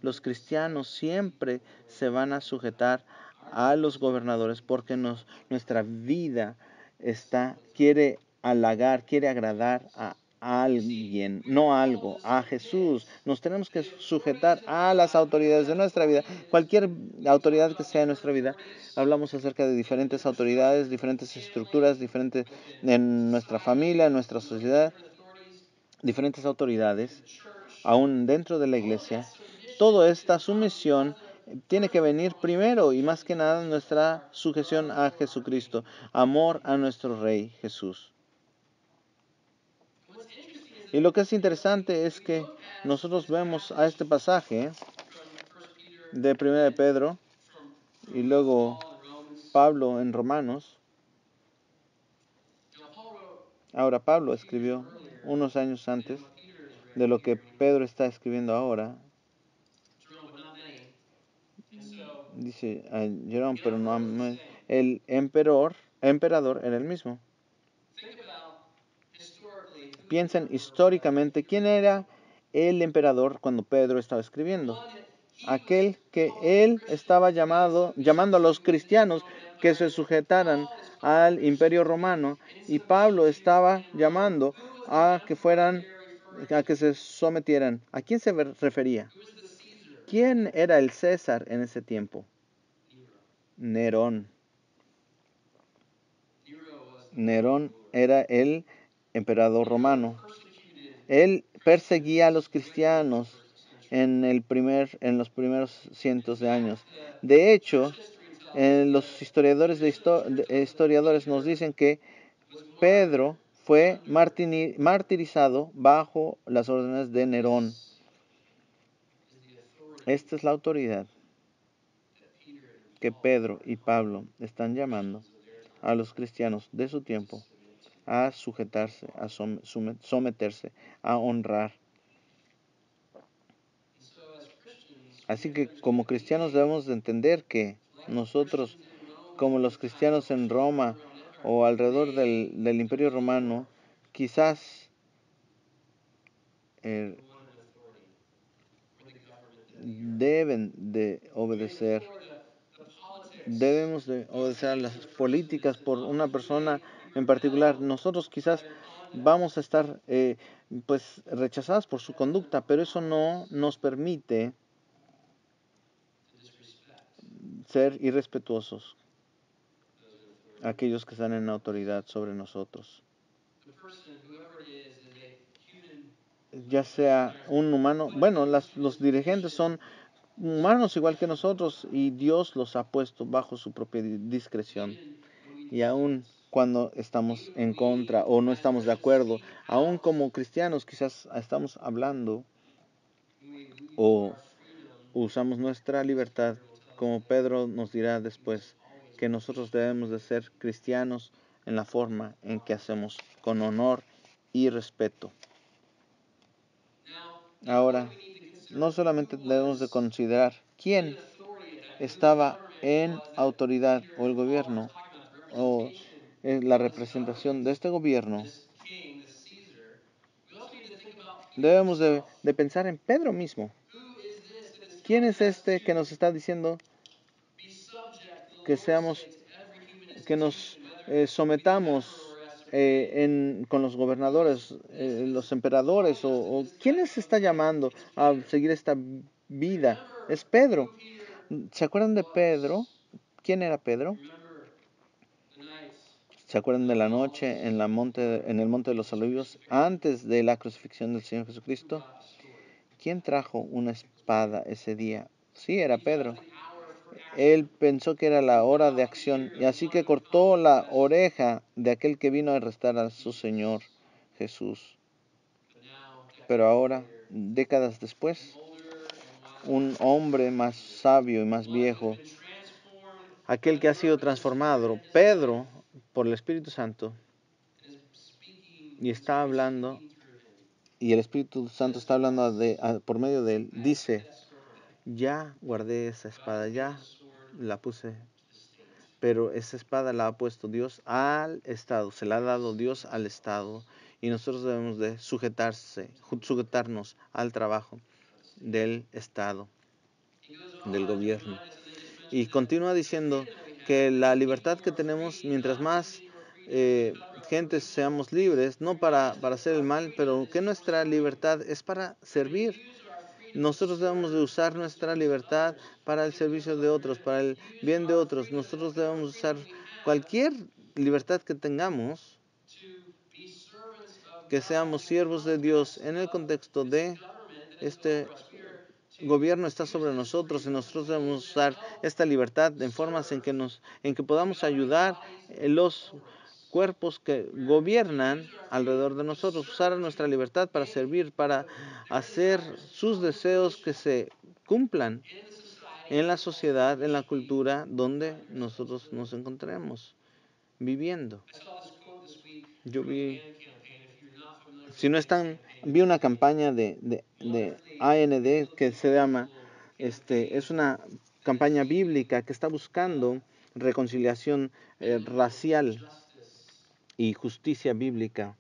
los cristianos siempre se van a sujetar a los gobernadores porque nuestra vida quiere halagar, quiere agradar a alguien, no algo, a Jesús. Nos tenemos que sujetar a las autoridades de nuestra vida, cualquier autoridad que sea en nuestra vida. Hablamos acerca de diferentes autoridades, diferentes estructuras, diferentes en nuestra familia, en nuestra sociedad, diferentes autoridades, aún dentro de la iglesia. Toda esta sumisión tiene que venir primero y más que nada nuestra sujeción a Jesucristo, amor a nuestro Rey Jesús. Y lo que es interesante es que nosotros vemos a este pasaje de 1 de Pedro y luego Pablo en Romanos. Ahora Pablo escribió unos años antes de lo que Pedro está escribiendo ahora. Dice Jerón, pero no el emperador era el mismo. Piensen históricamente quién era el emperador cuando Pedro estaba escribiendo. Aquel que él estaba llamando a los cristianos que se sujetaran al imperio romano, y Pablo estaba llamando a que se sometieran. ¿A quién se refería? ¿Quién era el César en ese tiempo? Nerón. Nerón era el emperador romano. Él perseguía a los cristianos en los primeros cientos de años. De hecho, los historiadores nos dicen que Pedro fue martirizado bajo las órdenes de Nerón. Esta es la autoridad que Pedro y Pablo están llamando a los cristianos de su tiempo a sujetarse, a someterse, a honrar. Así que como cristianos debemos de entender que nosotros, como los cristianos en Roma o alrededor del Imperio Romano, quizás debemos de obedecer a las políticas por una persona en particular. Nosotros quizás vamos a estar pues rechazados por su conducta, pero eso no nos permite ser irrespetuosos a aquellos que están en autoridad sobre nosotros. Ya sea un humano, bueno, los dirigentes son humanos igual que nosotros y Dios los ha puesto bajo su propia discreción. Y aun cuando estamos en contra o no estamos de acuerdo, aun como cristianos quizás estamos hablando o usamos nuestra libertad, como Pedro nos dirá después, que nosotros debemos de ser cristianos en la forma en que hacemos, con honor y respeto. Ahora, no solamente debemos de considerar quién estaba en autoridad o el gobierno o la representación de este gobierno, debemos de pensar en Pedro mismo. ¿Quién es este que nos está diciendo que nos sometamos con los gobernadores, los emperadores, o quiénes está llamando a seguir esta vida? Es Pedro. ¿Se acuerdan de Pedro? ¿Quién era Pedro? ¿Se acuerdan de la noche en el monte de los Olivos antes de la crucifixión del Señor Jesucristo? ¿Quién trajo una espada ese día? Sí, era Pedro. Él pensó que era la hora de acción y así que cortó la oreja de aquel que vino a arrestar a su Señor Jesús. Pero ahora, décadas después, un hombre más sabio y más viejo, aquel que ha sido transformado, Pedro, por el Espíritu Santo, y está hablando y el Espíritu Santo está hablando por medio de él, dice, ya guardé esa espada, ya la puse, pero esa espada la ha puesto Dios al Estado, se la ha dado Dios al Estado, y nosotros debemos de sujetarnos al trabajo del Estado, del gobierno. Y continúa diciendo que la libertad que tenemos, mientras más gente seamos libres, no para hacer el mal, pero que nuestra libertad es para servir. Nosotros debemos de usar nuestra libertad para el servicio de otros, para el bien de otros. Nosotros debemos usar cualquier libertad que tengamos, que seamos siervos de Dios en el contexto de este gobierno está sobre nosotros y nosotros debemos usar esta libertad en formas en que podamos ayudar los cuerpos que gobiernan alrededor de nosotros, usar nuestra libertad para servir, para hacer sus deseos que se cumplan en la sociedad, en la cultura donde nosotros nos encontremos viviendo. Yo si no están, vi una campaña de AND que se llama, es una campaña bíblica que está buscando reconciliación racial y justicia bíblica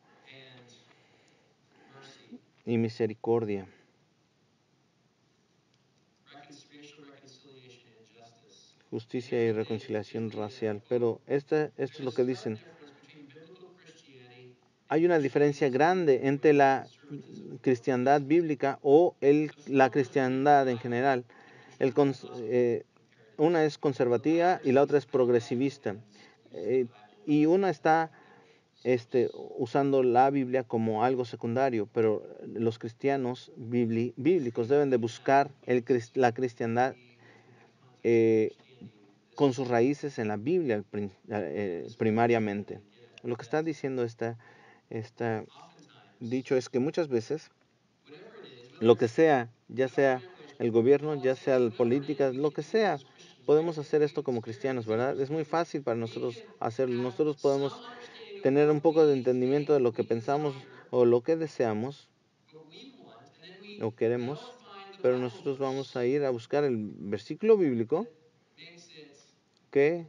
y misericordia. Justicia y reconciliación racial. Pero esto es lo que dicen. Hay una diferencia grande entre la cristiandad bíblica o la cristiandad en general. Una es conservativa y la otra es progresivista. Y una está usando la Biblia como algo secundario, pero los cristianos bíblicos deben de buscar la cristiandad con sus raíces en la Biblia primariamente. Lo que está diciendo esta dicho es que muchas veces lo que sea, ya sea el gobierno, ya sea la política, lo que sea, podemos hacer esto como cristianos, ¿verdad? Es muy fácil para nosotros hacerlo. Nosotros podemos tener un poco de entendimiento de lo que pensamos o lo que deseamos o queremos, pero nosotros vamos a ir a buscar el versículo bíblico que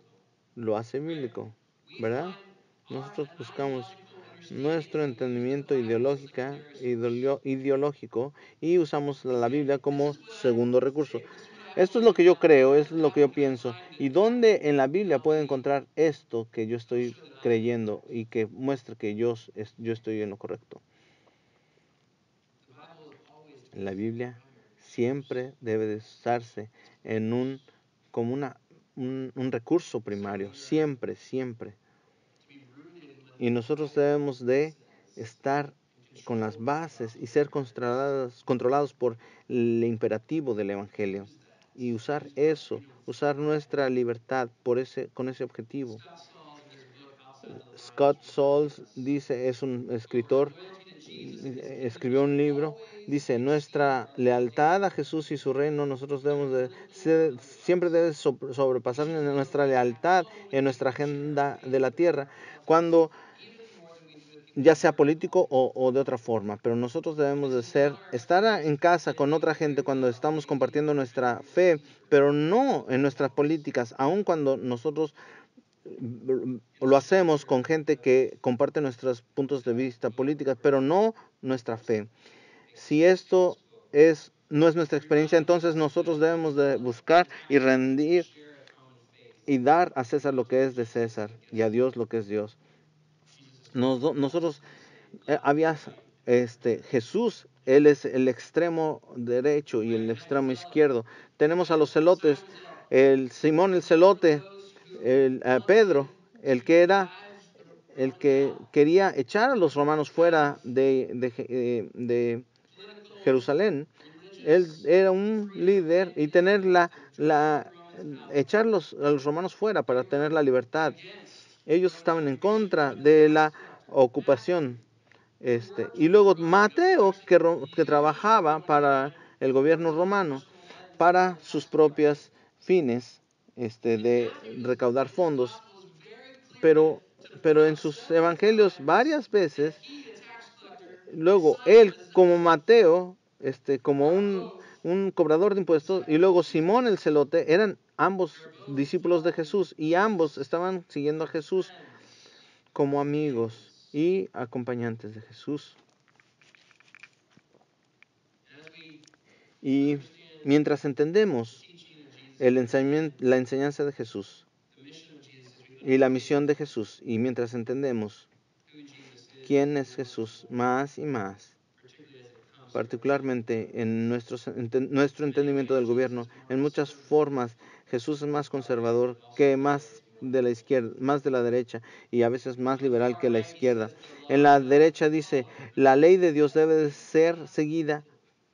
lo hace bíblico, ¿verdad? Nosotros buscamos nuestro entendimiento ideológico y usamos la Biblia como segundo recurso. Esto es lo que yo creo, es lo que yo pienso. ¿Y dónde en la Biblia puedo encontrar esto que yo estoy creyendo y que muestra que yo estoy en lo correcto? La Biblia siempre debe de usarse como un recurso primario, siempre, siempre. Y nosotros debemos de estar con las bases y ser controlados por el imperativo del Evangelio. Y usar eso, usar nuestra libertad con ese objetivo. Scott Sauls dice, es un escritor, escribió un libro, dice, nuestra lealtad a Jesús y su reino, nosotros siempre debe sobrepasar nuestra lealtad en nuestra agenda de la tierra, cuando ya sea político o de otra forma, pero nosotros debemos de estar en casa con otra gente cuando estamos compartiendo nuestra fe, pero no en nuestras políticas, aun cuando nosotros lo hacemos con gente que comparte nuestros puntos de vista políticos, pero no nuestra fe. Si esto no es nuestra experiencia, entonces nosotros debemos de buscar y rendir y dar a César lo que es de César y a Dios lo que es Dios. Nosotros había Jesús, él es el extremo derecho y el extremo izquierdo. Tenemos a los celotes, el Simón el celote, Pedro, el que quería echar a los romanos fuera de Jerusalén. Él era un líder y echar a los romanos fuera para tener la libertad. Ellos estaban en contra de la ocupación. Y luego Mateo, que trabajaba para el gobierno romano, para sus propios fines, de recaudar fondos. Pero en sus evangelios varias veces luego él como Mateo, como un cobrador de impuestos, y luego Simón el celote, eran ambos discípulos de Jesús y ambos estaban siguiendo a Jesús como amigos y acompañantes de Jesús. Y mientras entendemos la enseñanza de Jesús y la misión de Jesús, y mientras entendemos quién es Jesús más y más, particularmente en nuestro entendimiento del gobierno, en muchas formas Jesús es más conservador que más de la izquierda, más de la derecha, y a veces más liberal que la izquierda. En la derecha dice, la ley de Dios debe de ser seguida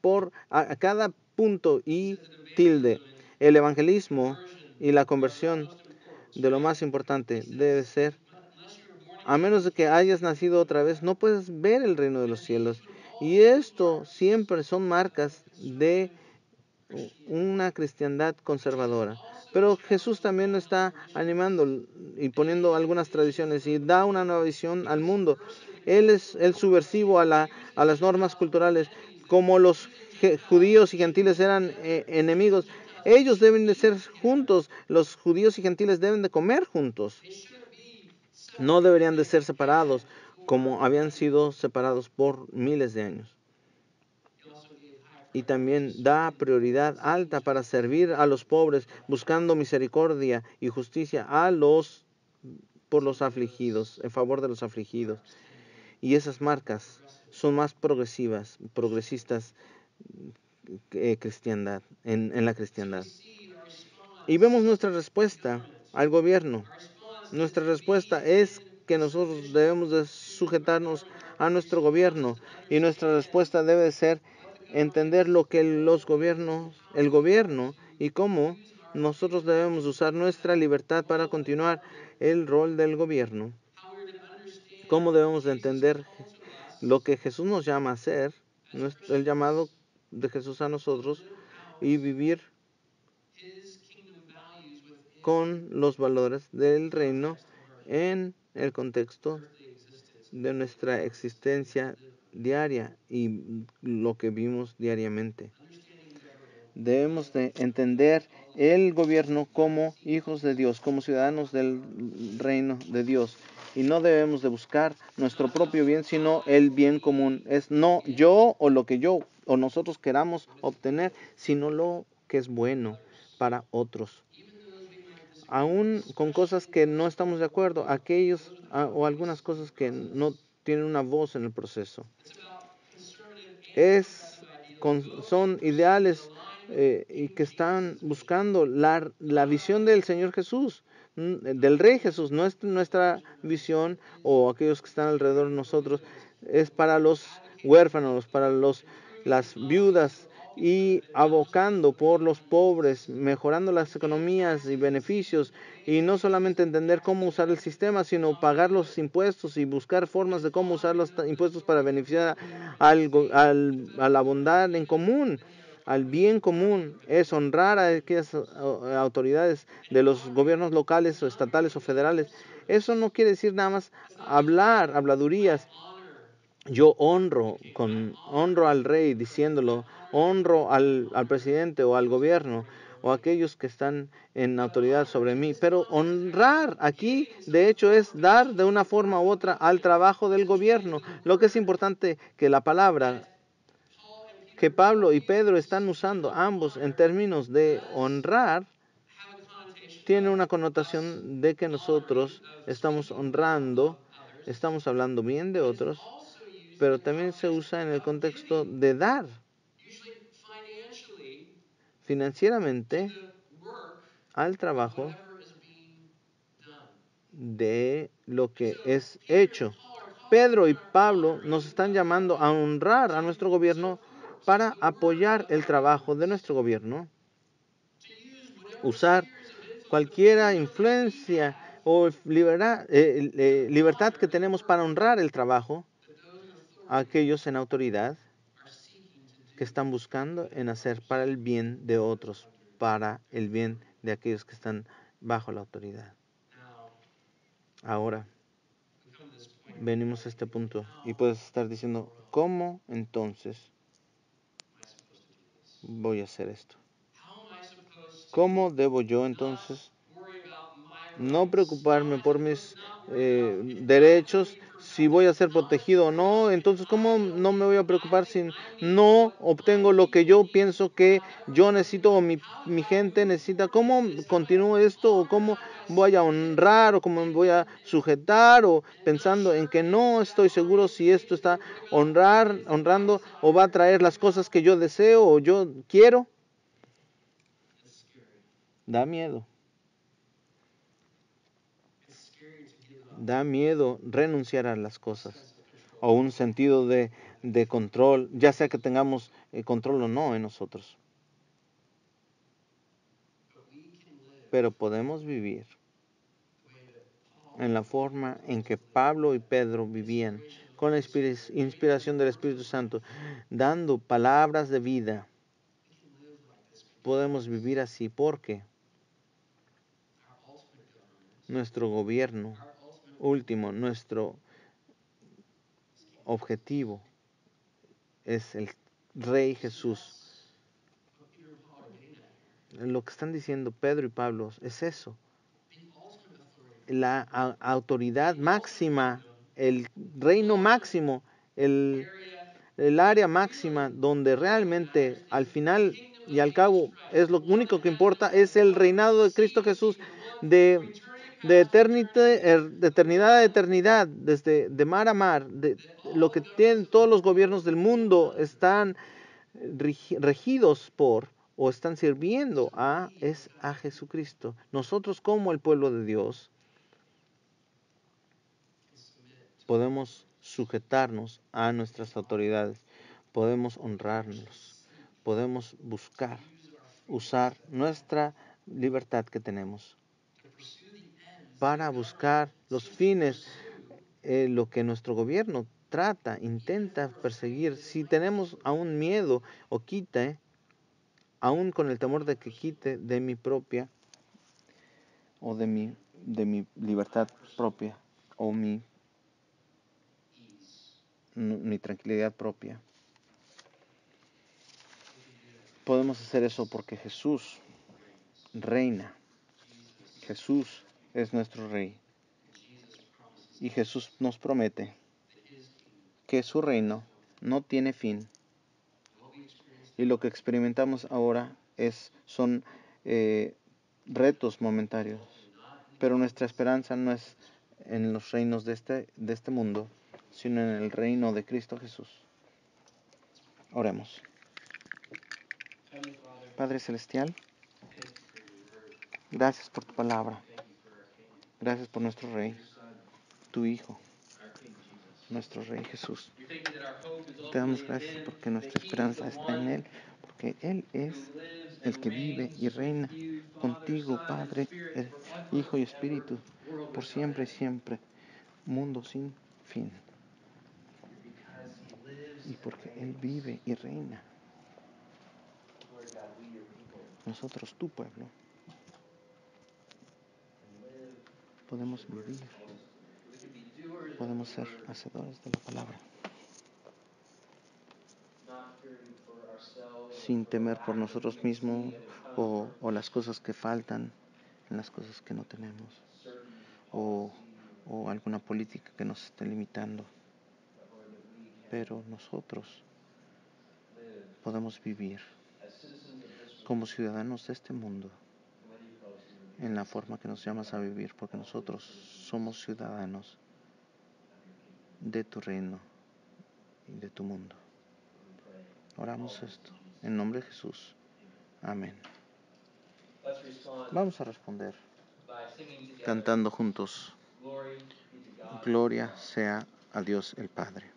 por a cada punto y tilde. El evangelismo y la conversión de lo más importante debe ser, a menos de que hayas nacido otra vez, no puedes ver el reino de los cielos. Y esto siempre son marcas de una cristiandad conservadora. Pero Jesús también está animando y poniendo algunas tradiciones y da una nueva visión al mundo. Él es el subversivo a las normas culturales. Como los judíos y gentiles eran enemigos, ellos deben de ser juntos. Los judíos y gentiles deben de comer juntos. No deberían de ser separados como habían sido separados por miles de años. Y también da prioridad alta para servir a los pobres, buscando misericordia y justicia por los afligidos, en favor de los afligidos. Y esas marcas son más progresistas cristiandad, en la cristiandad. Y vemos nuestra respuesta al gobierno. Nuestra respuesta es que nosotros debemos de sujetarnos a nuestro gobierno, y nuestra respuesta debe ser entender lo que el gobierno y cómo nosotros debemos usar nuestra libertad para continuar el rol del gobierno. Cómo debemos de entender lo que Jesús nos llama a hacer, el llamado de Jesús a nosotros, y vivir con los valores del reino en el contexto de nuestra existencia diaria y lo que vimos diariamente. Debemos de entender el gobierno como hijos de Dios, como ciudadanos del reino de Dios. Y no debemos de buscar nuestro propio bien, sino el bien común. Es no yo o lo que yo o nosotros queramos obtener, sino lo que es bueno para otros. Aún con cosas que no estamos de acuerdo, o algunas cosas que no tienen una voz en el proceso. Son ideales y que están buscando la visión del Señor Jesús, del Rey Jesús. No es nuestra visión o aquellos que están alrededor de nosotros, es para los huérfanos, para las viudas, y abocando por los pobres, mejorando las economías y beneficios, y no solamente entender cómo usar el sistema, sino pagar los impuestos y buscar formas de cómo usar los impuestos para beneficiar a la bondad en común, al bien común. Es honrar a aquellas autoridades de los gobiernos locales o estatales o federales. Eso no quiere decir nada más habladurías. Yo honro al rey diciéndolo, honro al presidente o al gobierno o a aquellos que están en autoridad sobre mí. Pero honrar aquí, de hecho, es dar de una forma u otra al trabajo del gobierno. Lo que es importante que la palabra que Pablo y Pedro están usando, ambos en términos de honrar, tiene una connotación de que nosotros estamos honrando, estamos hablando bien de otros, pero también se usa en el contexto de dar financieramente al trabajo de lo que es hecho. Pedro y Pablo nos están llamando a honrar a nuestro gobierno para apoyar el trabajo de nuestro gobierno, usar cualquier influencia o libertad que tenemos para honrar el trabajo a aquellos en autoridad que están buscando en hacer para el bien de otros, para el bien de aquellos que están bajo la autoridad. Ahora, venimos a este punto y puedes estar diciendo, ¿cómo entonces voy a hacer esto? ¿Cómo debo yo entonces no preocuparme por mis derechos, si voy a ser protegido o no? Entonces, ¿cómo no me voy a preocupar si no obtengo lo que yo pienso que yo necesito o mi gente necesita? ¿Cómo continúo esto o cómo voy a honrar o cómo me voy a sujetar o pensando en que no estoy seguro si esto está honrando o va a traer las cosas que yo deseo o yo quiero? Da miedo. Da miedo renunciar a las cosas o un sentido de control, ya sea que tengamos control o no en nosotros. Pero podemos vivir en la forma en que Pablo y Pedro vivían, con la inspiración del Espíritu Santo, dando palabras de vida. Podemos vivir así porque nuestro gobierno último, nuestro objetivo es el Rey Jesús. Lo que están diciendo Pedro y Pablo es eso. La autoridad máxima, el reino máximo, el área máxima donde realmente al final y al cabo es lo único que importa, es el reinado de Cristo Jesús de eternidad a eternidad, desde de mar a mar. Lo que tienen todos los gobiernos del mundo están regidos por o están sirviendo es a Jesucristo. Nosotros como el pueblo de Dios podemos sujetarnos a nuestras autoridades, podemos honrarnos, podemos usar nuestra libertad que tenemos para buscar los fines, lo que nuestro gobierno intenta perseguir. Si tenemos aún miedo o aún con el temor de que quite de mi propia o de mi libertad propia o mi tranquilidad propia. Podemos hacer eso porque Jesús reina. Jesús es nuestro Rey. Y Jesús nos promete que su reino no tiene fin. Y lo que experimentamos ahora son retos momentáneos. Pero nuestra esperanza no es en los reinos de este mundo, sino en el reino de Cristo Jesús. Oremos. Padre Celestial, gracias por tu palabra. Gracias por nuestro Rey, tu Hijo, nuestro Rey Jesús. Te damos gracias porque nuestra esperanza está en Él, porque Él es el que vive y reina contigo, Padre, Hijo y Espíritu, por siempre y siempre, mundo sin fin. Y porque Él vive y reina, nosotros, tu pueblo, podemos vivir, podemos ser hacedores de la palabra, sin temer por nosotros mismos o las cosas que faltan, las cosas que no tenemos, o alguna política que nos esté limitando. Pero nosotros podemos vivir como ciudadanos de este mundo en la forma que nos llamas a vivir, porque nosotros somos ciudadanos de tu reino y de tu mundo. Oramos esto en nombre de Jesús. Amén. Vamos a responder cantando juntos. Gloria sea a Dios el Padre.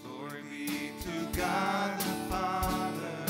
Glory be to God the Father,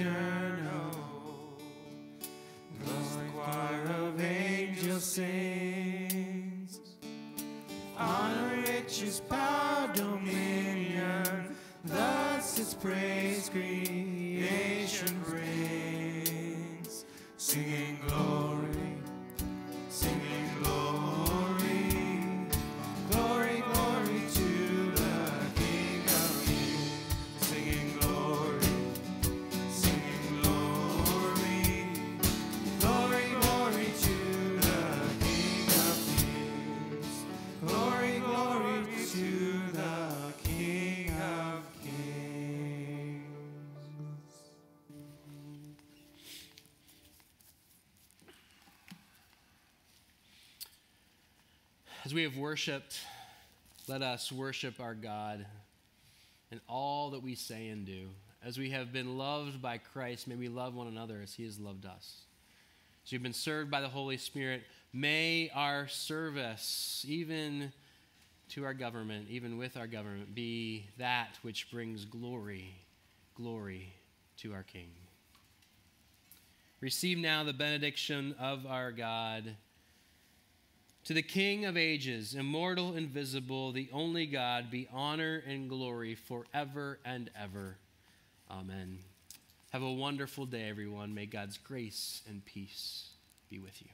eternal. Thus the choir of angels sings. Honor, riches, power, dominion, thus its praise creation brings. Singing glory, singing glory, glory, glory to the King of Kings. Singing glory, singing glory, glory, glory to the King of Kings. Glory, glory to the King of Kings. As we have worshiped, let us worship our God in all that we say and do. As we have been loved by Christ, may we love one another as he has loved us. As you've been served by the Holy Spirit, may our service, even to our government, even with our government, be that which brings glory to our King. Receive now the benediction of our God. To the King of ages, immortal, invisible, the only God, be honor and glory forever and ever. Amen. Have a wonderful day, everyone. May God's grace and peace be with you.